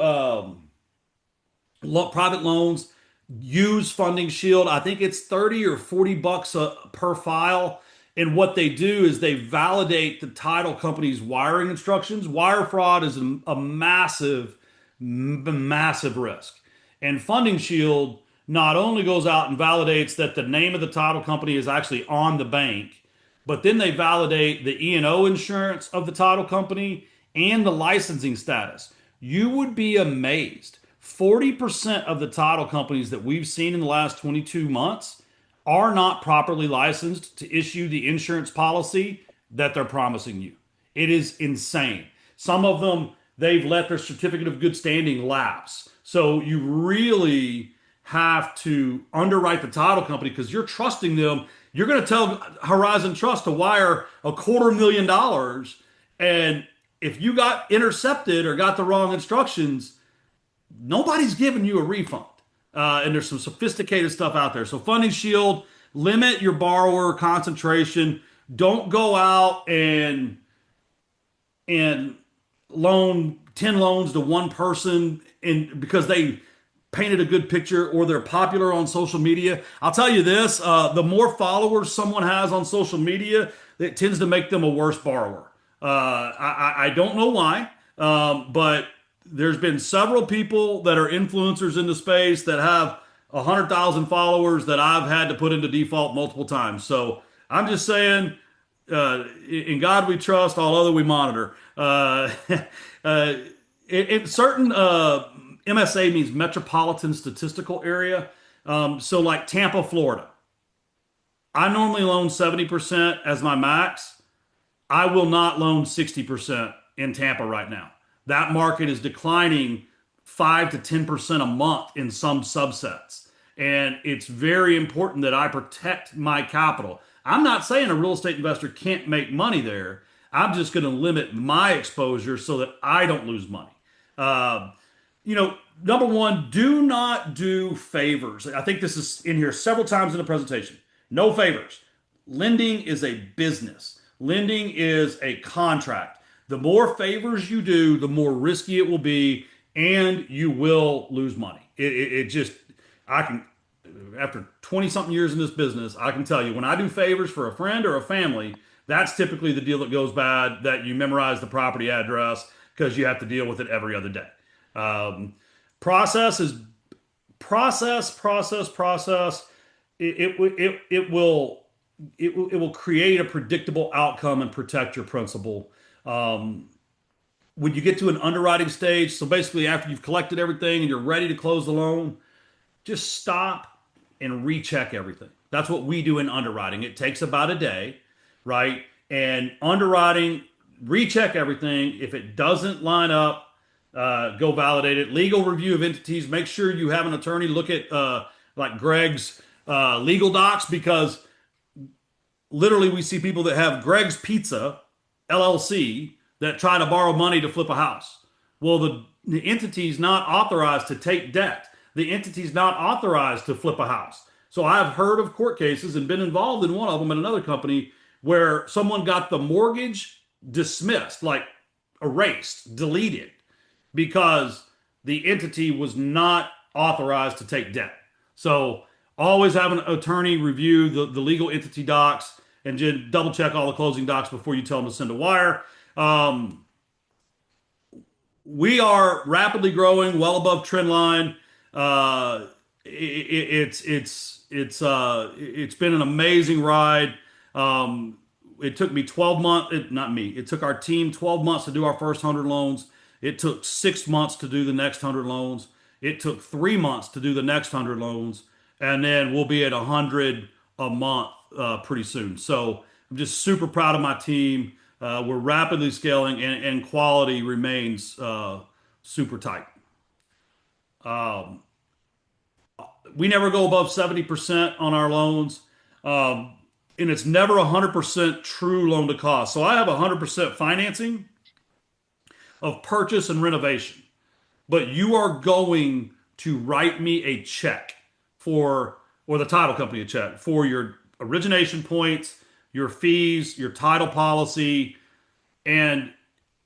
private loans, use Funding Shield. I think it's 30 or 40 bucks per file. And what they do is they validate the title company's wiring instructions. Wire fraud is a massive risk. And Funding Shield not only goes out and validates that the name of the title company is actually on the bank, but then they validate the E&O insurance of the title company and the licensing status. You would be amazed. 40% of the title companies that we've seen in the last 22 months are not properly licensed to issue the insurance policy that they're promising you. It is insane. Some of them, they've let their certificate of good standing lapse. So you really have to underwrite the title company because you're trusting them. You're going to tell Horizon Trust to wire $250,000. And if you got intercepted or got the wrong instructions, nobody's giving you a refund. And there's some sophisticated stuff out there. So Funding Shield, limit your borrower concentration. Don't go out and loan 10 loans to one person and because they painted a good picture or they're popular on social media. I'll tell you this, the more followers someone has on social media, it tends to make them a worse borrower. I don't know why, but there's been several people that are influencers in the space that have 100,000 followers that I've had to put into default multiple times. So I'm just saying, in God we trust, all other we monitor. Certain MSA means metropolitan statistical area. So like Tampa, Florida, I normally loan 70% as my max. I will not loan 60% in Tampa right now. That market is declining 5 to 10% a month in some subsets. And it's very important that I protect my capital. I'm not saying a real estate investor can't make money there. I'm just going to limit my exposure so that I don't lose money. Uh, Number one, do not do favors. I think this is in here several times in the presentation. No favors. Lending is a business. Lending is a contract. The more favors you do, the more risky it will be, and you will lose money. It just, I can, after 20 something years in this business, I can tell you when I do favors for a friend or a family, that's typically the deal that goes bad, that you memorize the property address because you have to deal with it every other day. Um, process is process. It will create a predictable outcome and protect your principal. Um, when you get to an underwriting stage, so basically after you've collected everything and you're ready to close the loan, just stop and recheck everything. That's what we do in underwriting. It takes about a day, right? And underwriting, recheck everything. If it doesn't line up, go validate it. Legal review of entities. Make sure you have an attorney look at like Greg's legal docs because literally we see people that have Greg's Pizza LLC that try to borrow money to flip a house. Well, the entity's not authorized to take debt. The entity's not authorized to flip a house. So I've heard of court cases and been involved in one of them in another company where someone got the mortgage dismissed, like erased, deleted, because the entity was not authorized to take debt. So always have an attorney review the legal entity docs and just double check all the closing docs before you tell them to send a wire. Um, we are rapidly growing, well above trend line. It's been an amazing ride. It took me 12 months, not me, it took our team 12 months to do our first 100 loans. It took 6 months to do the next 100 loans. It took 3 months to do the next 100 loans. And then we'll be at 100 a month pretty soon. So I'm just super proud of my team. We're rapidly scaling and quality remains super tight. Um, we never go above 70% on our loans. Um, and it's never 100% true loan to cost. So I have 100% financing of purchase and renovation, but you are going to write me a check for, or the title company a check for your origination points, your fees, your title policy, and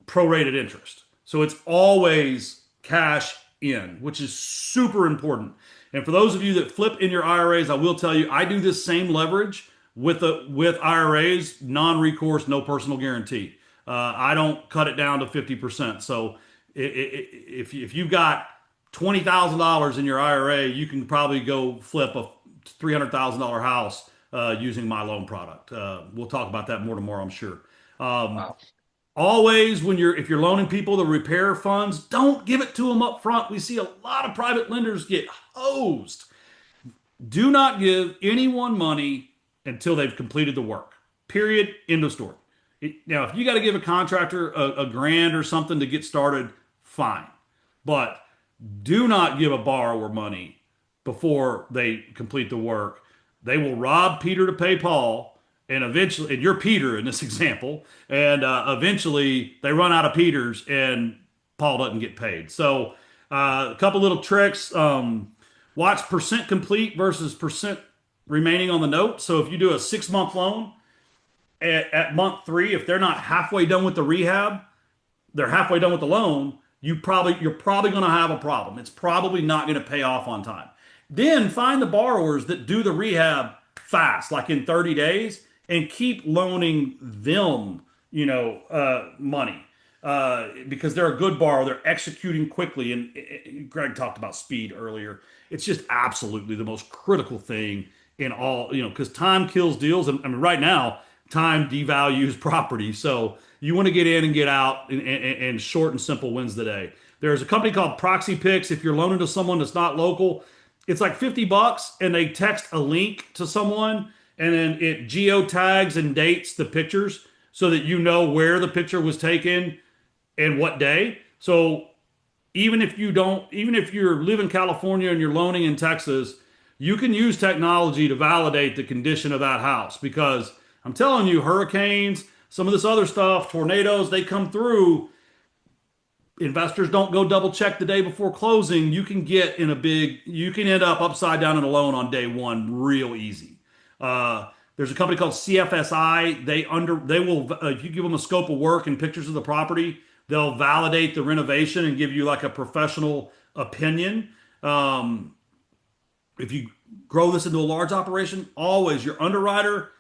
prorated interest. So it's always cash in, which is super important. And for those of you that flip in your IRAs, I will tell you, I do this same leverage with IRAs, non-recourse, no personal guarantee. I don't cut it down to 50%. So if you've got $20,000 in your IRA, you can probably go flip a $300,000 house using my loan product. We'll talk about that more tomorrow, I'm sure. Um, Wow. Always, if you're loaning people the repair funds, don't give it to them up front. We see a lot of private lenders get hosed. Do not give anyone money until they've completed the work. Period. End of story. Now, if you got to give a contractor a grand or something to get started, fine. But do not give a borrower money before they complete the work. They will rob Peter to pay Paul, and eventually, and you're Peter in this example, and eventually they run out of Peters and Paul doesn't get paid. So, a couple little tricks. Watch percent complete versus percent remaining on the note. So, if you do a 6 month loan, at month three, if they're not halfway done with the rehab, they're halfway done with the loan, you're probably going to have a problem. It's probably not going to pay off on time. Then find the borrowers that do the rehab fast, like in 30 days, and keep loaning them, money. Because they're a good borrower, they're executing quickly, and Greg talked about speed earlier. It's just absolutely the most critical thing in all, because time kills deals, and I mean, right now, time devalues property. So you want to get in and get out, and short and simple wins the day. There's a company called Proxy Picks. If you're loaning to someone that's not local, it's like $50, and they text a link to someone, and then it geotags and dates the pictures so that you know where the picture was taken and what day. So even if you live in California and you're loaning in Texas, you can use technology to validate the condition of that house, because I'm telling you, hurricanes, some of this other stuff, tornadoes, they come through. Investors don't go double check the day before closing. You can end up upside down in a loan on day one real easy. There's a company called CFSI. They will, if you give them a scope of work and pictures of the property, they'll validate the renovation and give you like a professional opinion. If you grow this into a large operation, always your underwriter,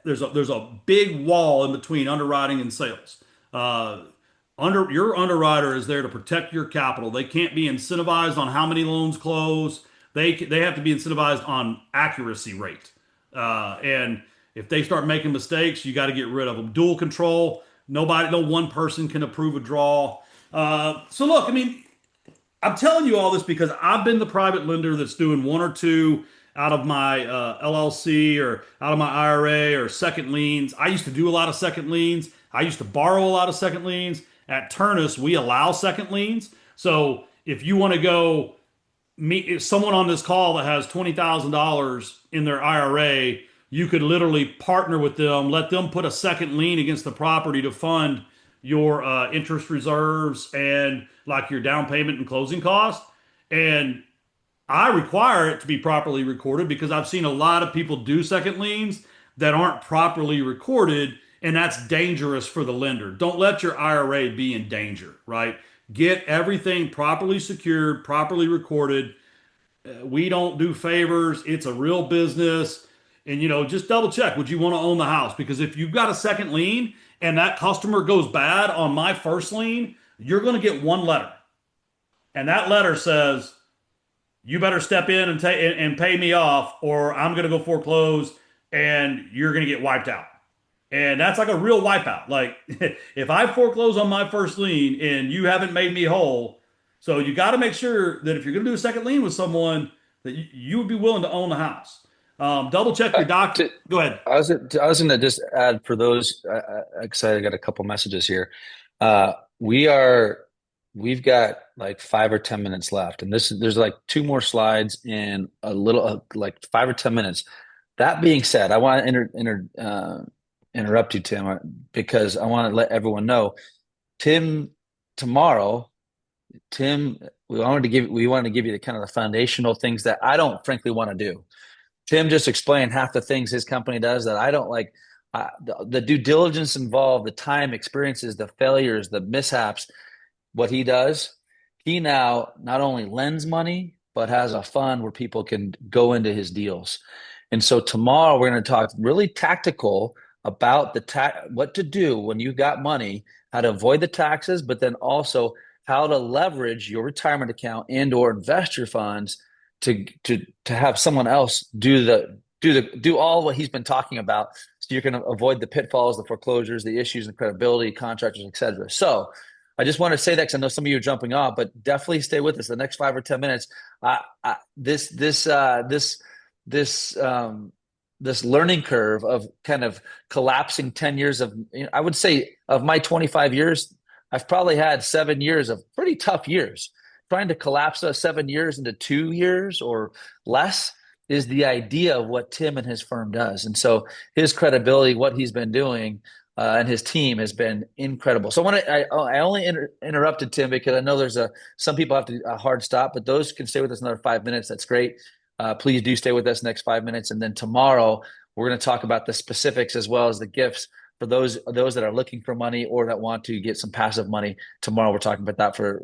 there's a big wall in between underwriting and sales. Your underwriter is there to protect your capital. They can't be incentivized on how many loans close. They have to be incentivized on accuracy rate. And if they start making mistakes, you got to get rid of them. Dual control. No one person can approve a draw. So look, I mean, I'm telling you all this because I've been the private lender that's doing one or two out of my LLC or out of my IRA or second liens. I used to do a lot of second liens. I used to borrow a lot of second liens. At Turnus, we allow second liens. So if you want to go meet if someone on this call that has $20,000 in their IRA, you could literally partner with them, let them put a second lien against the property to fund your interest reserves and like your down payment and closing costs. And I require it to be properly recorded because I've seen a lot of people do second liens that aren't properly recorded, and that's dangerous for the lender. Don't let your IRA be in danger, right? Get everything properly secured, properly recorded. We don't do favors. It's a real business. And just double check. Would you want to own the house? Because if you've got a second lien and that customer goes bad on my first lien, you're going to get one letter. And that letter says, you better step in and pay me off, or I'm going to go foreclose and you're going to get wiped out. And that's like a real wipeout. Like if I foreclose on my first lien and you haven't made me whole, so you got to make sure that if you're going to do a second lien with someone, that you would be willing to own the house. Double check your doc. Go ahead. I was going to just add for those excited. I got a couple messages here. We are we've got like 5 or 10 minutes left, and there's like two more slides in a little like 5 or 10 minutes. That being said, I want to interrupt you, Tim, because I want to let everyone know, Tim, tomorrow, Tim, we wanted to give you the kind of the foundational things that I don't frankly want to do. Tim just explained half the things his company does that I don't like. The due diligence involved, the time, experiences, the failures, the mishaps, what he does. He now not only lends money, but has a fund where people can go into his deals. And so tomorrow we're going to talk really tactical about what to do when you've got money, how to avoid the taxes, but then also how to leverage your retirement account and or invest your funds to have someone else do all what he's been talking about, so you're going to avoid the pitfalls, the foreclosures, the issues, and credibility, contractors, etc. So I just want to say that because I know some of you are jumping off, but definitely stay with us the next 5 or 10 minutes. This learning curve of kind of collapsing 10 years of, I would say of my 25 years, I've probably had 7 years of pretty tough years. Trying to collapse those 7 years into 2 years or less is the idea of what Tim and his firm does. And so his credibility, what he's been doing, and his team has been incredible. So I only interrupted Tim because I know there's some people have a hard stop, but those can stay with us another 5 minutes. That's great. Please do stay with us next 5 minutes. And then tomorrow We're going to talk about the specifics as well as the gifts for those that are looking for money or that want to get some passive money. Tomorrow, we're talking about that for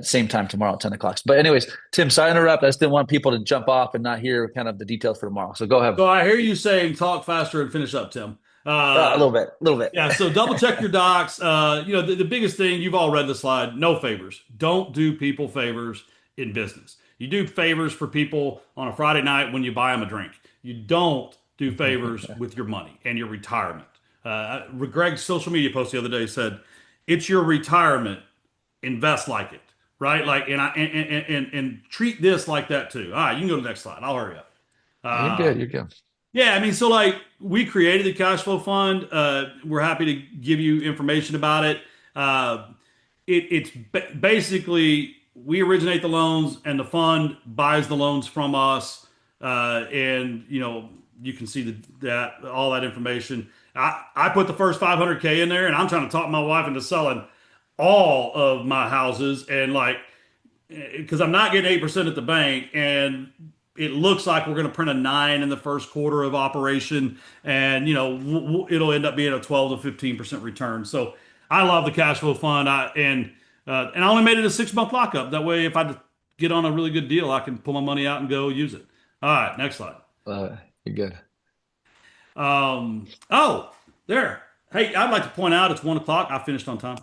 same time tomorrow at 10 o'clock. But anyways, Tim, sorry to interrupt. I just didn't want people to jump off and not hear kind of the details for tomorrow. So go ahead. So I hear you saying talk faster and finish up, Tim. A little bit, a little bit. Yeah, so double check your docs. The biggest thing, you've all read the slide, no favors. Don't do people favors in business. You do favors for people on a Friday night when you buy them a drink. You don't do favors with your money and your retirement. Greg's social media post the other day said, "It's your retirement. Invest like it, right? Like, and treat this like that too." All right, you can go to the next slide. I'll hurry up. You're good. You're good. Yeah, I mean, so like we created the cash flow fund. We're happy to give you information about it. Basically we originate the loans and the fund buys the loans from us. And you can see that all that information. I put the first 500K in there, and I'm trying to talk my wife into selling all of my houses, and like because I'm not getting 8% at the bank, and it looks like we're going to print a 9 in the first quarter of operation, and it'll end up being a 12 to 15% return. So I love the cash flow fund. And I only made it a 6-month lockup. That way, if I get on a really good deal, I can pull my money out and go use it. All right, next slide. You're good. Oh, there. Hey, I'd like to point out it's 1 o'clock. I finished on time.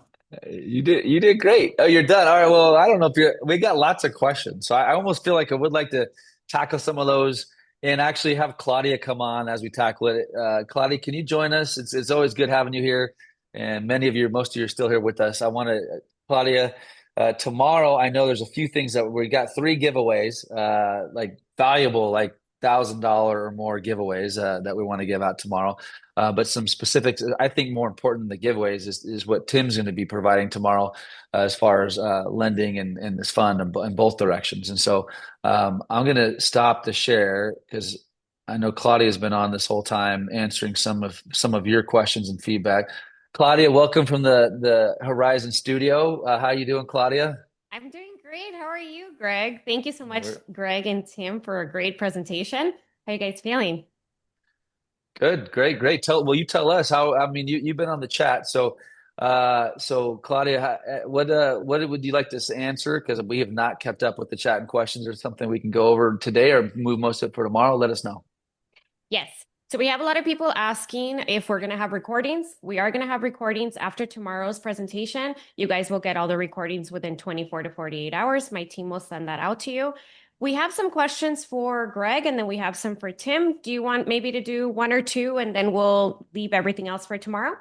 You did great. Oh, you're done. All right. Well, I don't know if we got lots of questions. So I almost feel like I would like to tackle some of those and actually have Claudia come on as we tackle it. Claudia, can you join us? It's always good having you here. And most of you are still here with us. Claudia, tomorrow, I know there's a few things that we got 3 giveaways, like valuable, like $1,000 or more giveaways that we want to give out tomorrow. But some specifics, I think more important than the giveaways is what Tim's going to be providing tomorrow as far as lending and this fund in both directions. And so I'm going to stop the share because I know Claudia has been on this whole time answering some of your questions and feedback. Claudia, welcome from the Horizon Studio. How are you doing, Claudia? I'm doing great. How are you, Greg? Thank you so much, We're Greg and Tim, for a great presentation. How are you guys feeling? good, great, great. You tell us how. I mean, you've been on the chat, so Claudia, what would you like to answer? Because we have not kept up with the chat and questions, or something we can go over today, or move most of it for tomorrow. Let us know. Yes. So we have a lot of people asking if we're going to have recordings. We are going to have recordings after tomorrow's presentation. You guys will get all the recordings within 24 to 48 hours. My team will send that out to you. We have some questions for Greg, and then we have some for Tim. Do you want maybe to do 1 or 2, and then we'll leave everything else for tomorrow?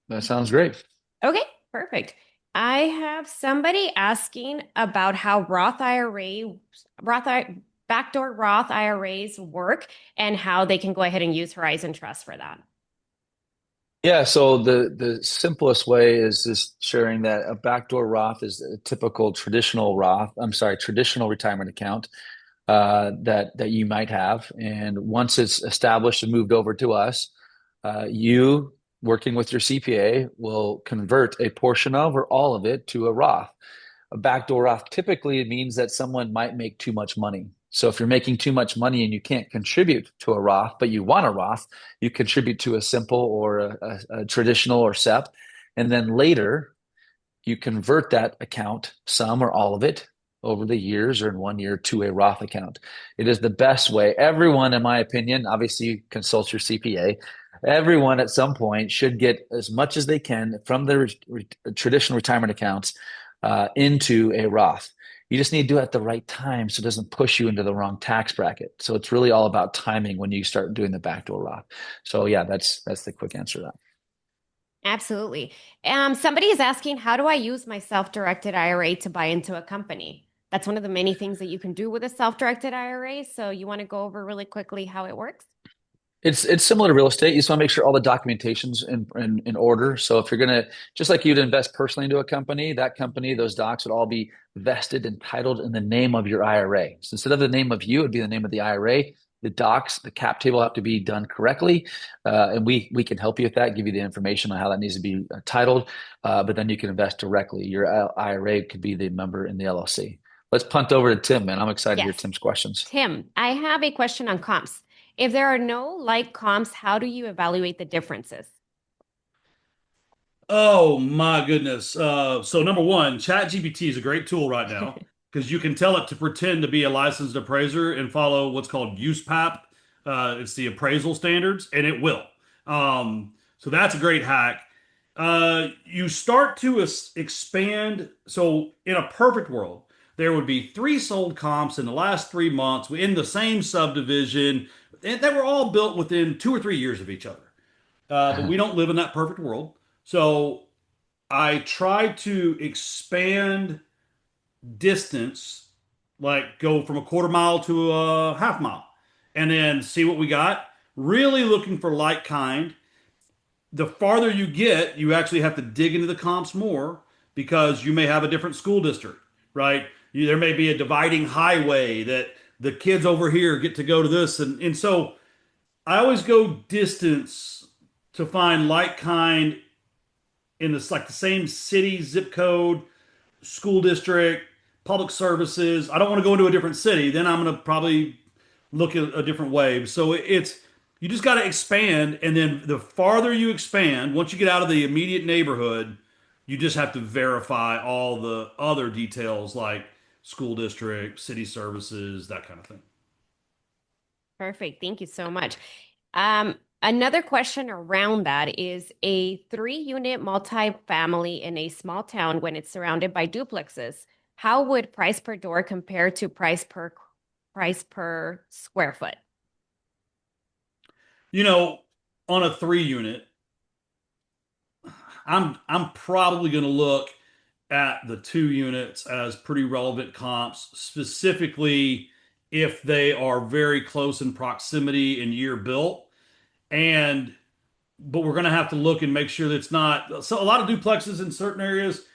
That sounds great. Okay, perfect. I have somebody asking about how backdoor Roth IRAs work and how they can go ahead and use Horizon Trust for that. Yeah, so the simplest way is just sharing that a backdoor Roth is a typical traditional traditional retirement account that you might have. And once it's established and moved over to us, you working with your CPA will convert a portion of or all of it to a Roth. A backdoor Roth typically means that someone might make too much money. So if you're making too much money and you can't contribute to a Roth, but you want a Roth, you contribute to a simple or a traditional or SEP. And then later, you convert that account, some or all of it, over the years or in 1 year to a Roth account. It is the best way. Everyone, in my opinion, obviously consult your CPA. Everyone at some point should get as much as they can from their traditional retirement accounts into a Roth. You just need to do it at the right time so it doesn't push you into the wrong tax bracket. So it's really all about timing when you start doing the backdoor Roth. So yeah, that's the quick answer to that. Absolutely. Somebody is asking, how do I use my self-directed IRA to buy into a company? That's one of the many things that you can do with a self-directed IRA. So you want to go over really quickly how it works? It's similar to real estate. You just want to make sure all the documentation's in order. So if you're gonna, just like you'd invest personally into a company, that company, those docs would all be vested and titled in the name of your IRA. So instead of the name of you, it'd be the name of the IRA. The docs, the cap table have to be done correctly, and we can help you with that. Give you the information on how that needs to be titled. But then you can invest directly. Your IRA could be the member in the LLC. Let's punt over to Tim, man. I'm excited to hear Yes. Tim's questions. Tim, I have a question on comps. If there are no like comps, how do you evaluate the differences? Oh my goodness. So number one, ChatGPT is a great tool right now because you can tell it to pretend to be a licensed appraiser and follow what's called USPAP. It's the appraisal standards, and it will. So that's a great hack. You start to expand. So in a perfect world, there would be three sold comps in the last 3 months in the same subdivision, and they were all built within 2 or 3 years of each other. But we don't live in that perfect world. So I try to expand distance, like go from a quarter mile to a half mile, and then see what we got. Really looking for like kind. The farther you get, you actually have to dig into the comps more because you may have a different school district, right? There may be a dividing highway that the kids over here get to go to this, and so I always go distance to find like kind in this like the same city, zip code, school district, public services. I don't want to go into a different city. Then I'm going to probably look at a different way. So it's you just got to expand, and then the farther you expand, once you get out of the immediate neighborhood, you just have to verify all the other details like school district, city services, that kind of thing. Perfect. Thank you so much. Another question around that is a 3-unit multifamily in a small town when it's surrounded by duplexes. How would price per door compare to price per square foot? You know, on a 3 unit, I'm probably going to look at the 2 units as pretty relevant comps, specifically if they are very close in proximity and year built. And but we're going to have to look and make sure that it's not. So a lot of duplexes in certain areas,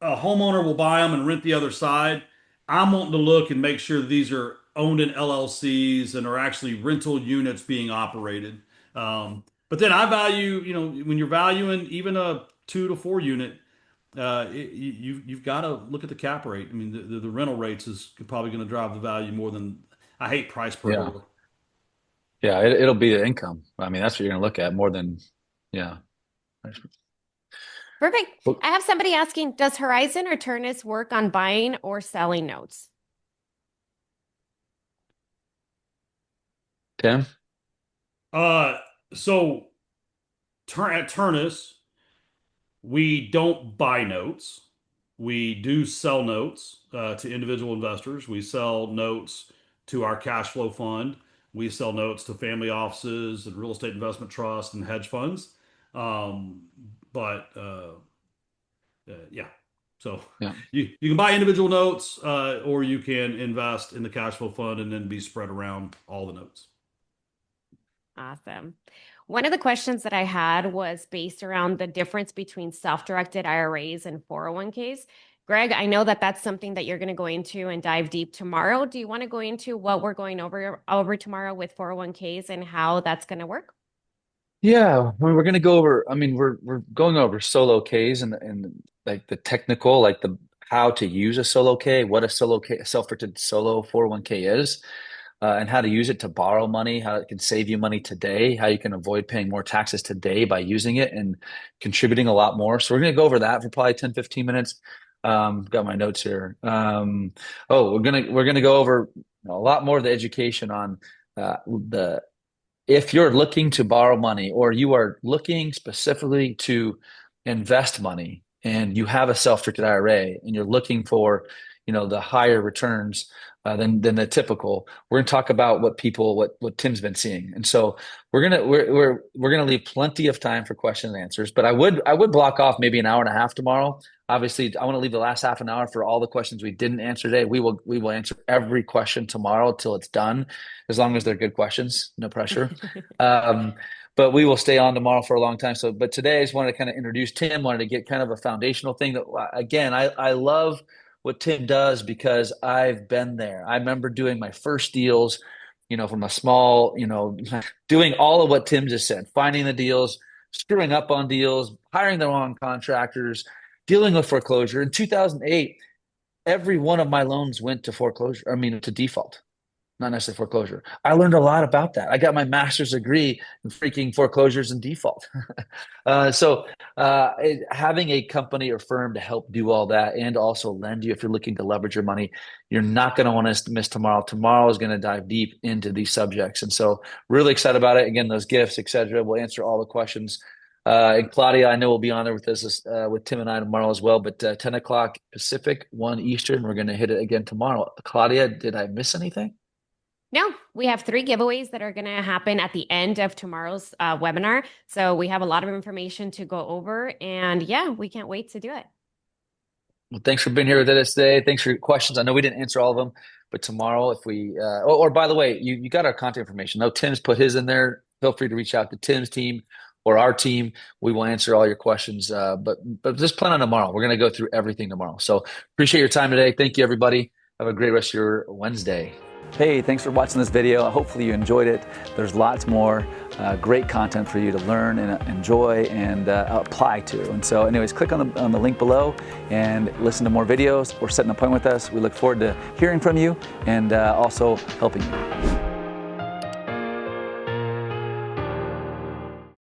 a homeowner will buy them and rent the other side. I'm wanting to look and make sure that these are owned in LLCs and are actually rental units being operated. But then I value, when you're valuing even a 2 to 4 unit, you've got to look at the cap rate. I mean, the rental rates is probably going to drive the value more than I hate price per Yeah. door. Yeah. It'll be the income. I mean, that's what you're going to look at more than, yeah. Perfect. Well, I have somebody asking, does Horizon or Turnus work on buying or selling notes? Tim? Uh, so at Turnus, we don't buy notes. We do sell notes to individual investors. We sell notes to our cash flow fund. We sell notes to family offices and real estate investment trusts and hedge funds. Um, but yeah, so Yeah. you can buy individual notes or you can invest in the cash flow fund and then be spread around all the notes. Awesome. One of the questions that I had was based around the difference between self-directed IRAs and 401ks. Greg, I know that that's something that you're going to go into and dive deep tomorrow. Do you want to go into what we're going over tomorrow with 401ks and how that's going to work? Yeah, we're gonna go over. I mean, we're going over solo Ks and like the technical, like the how to use a solo K, what a solo K, self-directed solo 401k is, and how to use it to borrow money, how it can save you money today, how you can avoid paying more taxes today by using it and contributing a lot more. So we're gonna go over that for probably 10, 15 minutes. Got my notes here. We're gonna go over a lot more of the education on the if you're looking to borrow money or you are looking specifically to invest money and you have a self-directed IRA and you're looking for, the higher returns than the typical, we're going to talk about what Tim's been seeing. And so we're gonna leave plenty of time for questions and answers. But I would block off maybe an hour and a half tomorrow. Obviously, I want to leave the last half an hour for all the questions we didn't answer today. We will answer every question tomorrow till it's done, as long as they're good questions, no pressure. Um, but we will stay on tomorrow for a long time. So, but today I just wanted to kind of introduce Tim, wanted to get kind of a foundational thing that, again, I love what Tim does because I've been there. I remember doing my first deals, from a small, doing all of what Tim just said, finding the deals, screwing up on deals, hiring the wrong contractors, dealing with foreclosure. In 2008, every one of my loans went to foreclosure, I mean, to default. not necessarily foreclosure. I learned a lot about that. I got my master's degree in freaking foreclosures and default. Having a company or firm to help do all that and also lend you if you're looking to leverage your money, you're not going to want to miss tomorrow. Tomorrow is going to dive deep into these subjects. And so really excited about it. Again, those gifts, etc. We'll answer all the questions. And Claudia, I know will be on there with us with Tim and I tomorrow as well. But 10 o'clock Pacific, 1 Eastern, we're going to hit it again tomorrow. Claudia, did I miss anything? No, we have 3 giveaways that are going to happen at the end of tomorrow's webinar. So we have a lot of information to go over. And yeah, we can't wait to do it. Well, thanks for being here with us today. Thanks for your questions. I know we didn't answer all of them, but tomorrow, if we, or by the way, you got our contact information. No, Tim's put his in there. Feel free to reach out to Tim's team or our team. We will answer all your questions. But just plan on tomorrow. We're going to go through everything tomorrow. So appreciate your time today. Thank you, everybody. Have a great rest of your Wednesday. Hey, thanks for watching this video. Hopefully you enjoyed it. There's lots more great content for you to learn and enjoy and apply to. And so anyways, click on the link below and listen to more videos or set an appointment with us. We look forward to hearing from you and also helping you.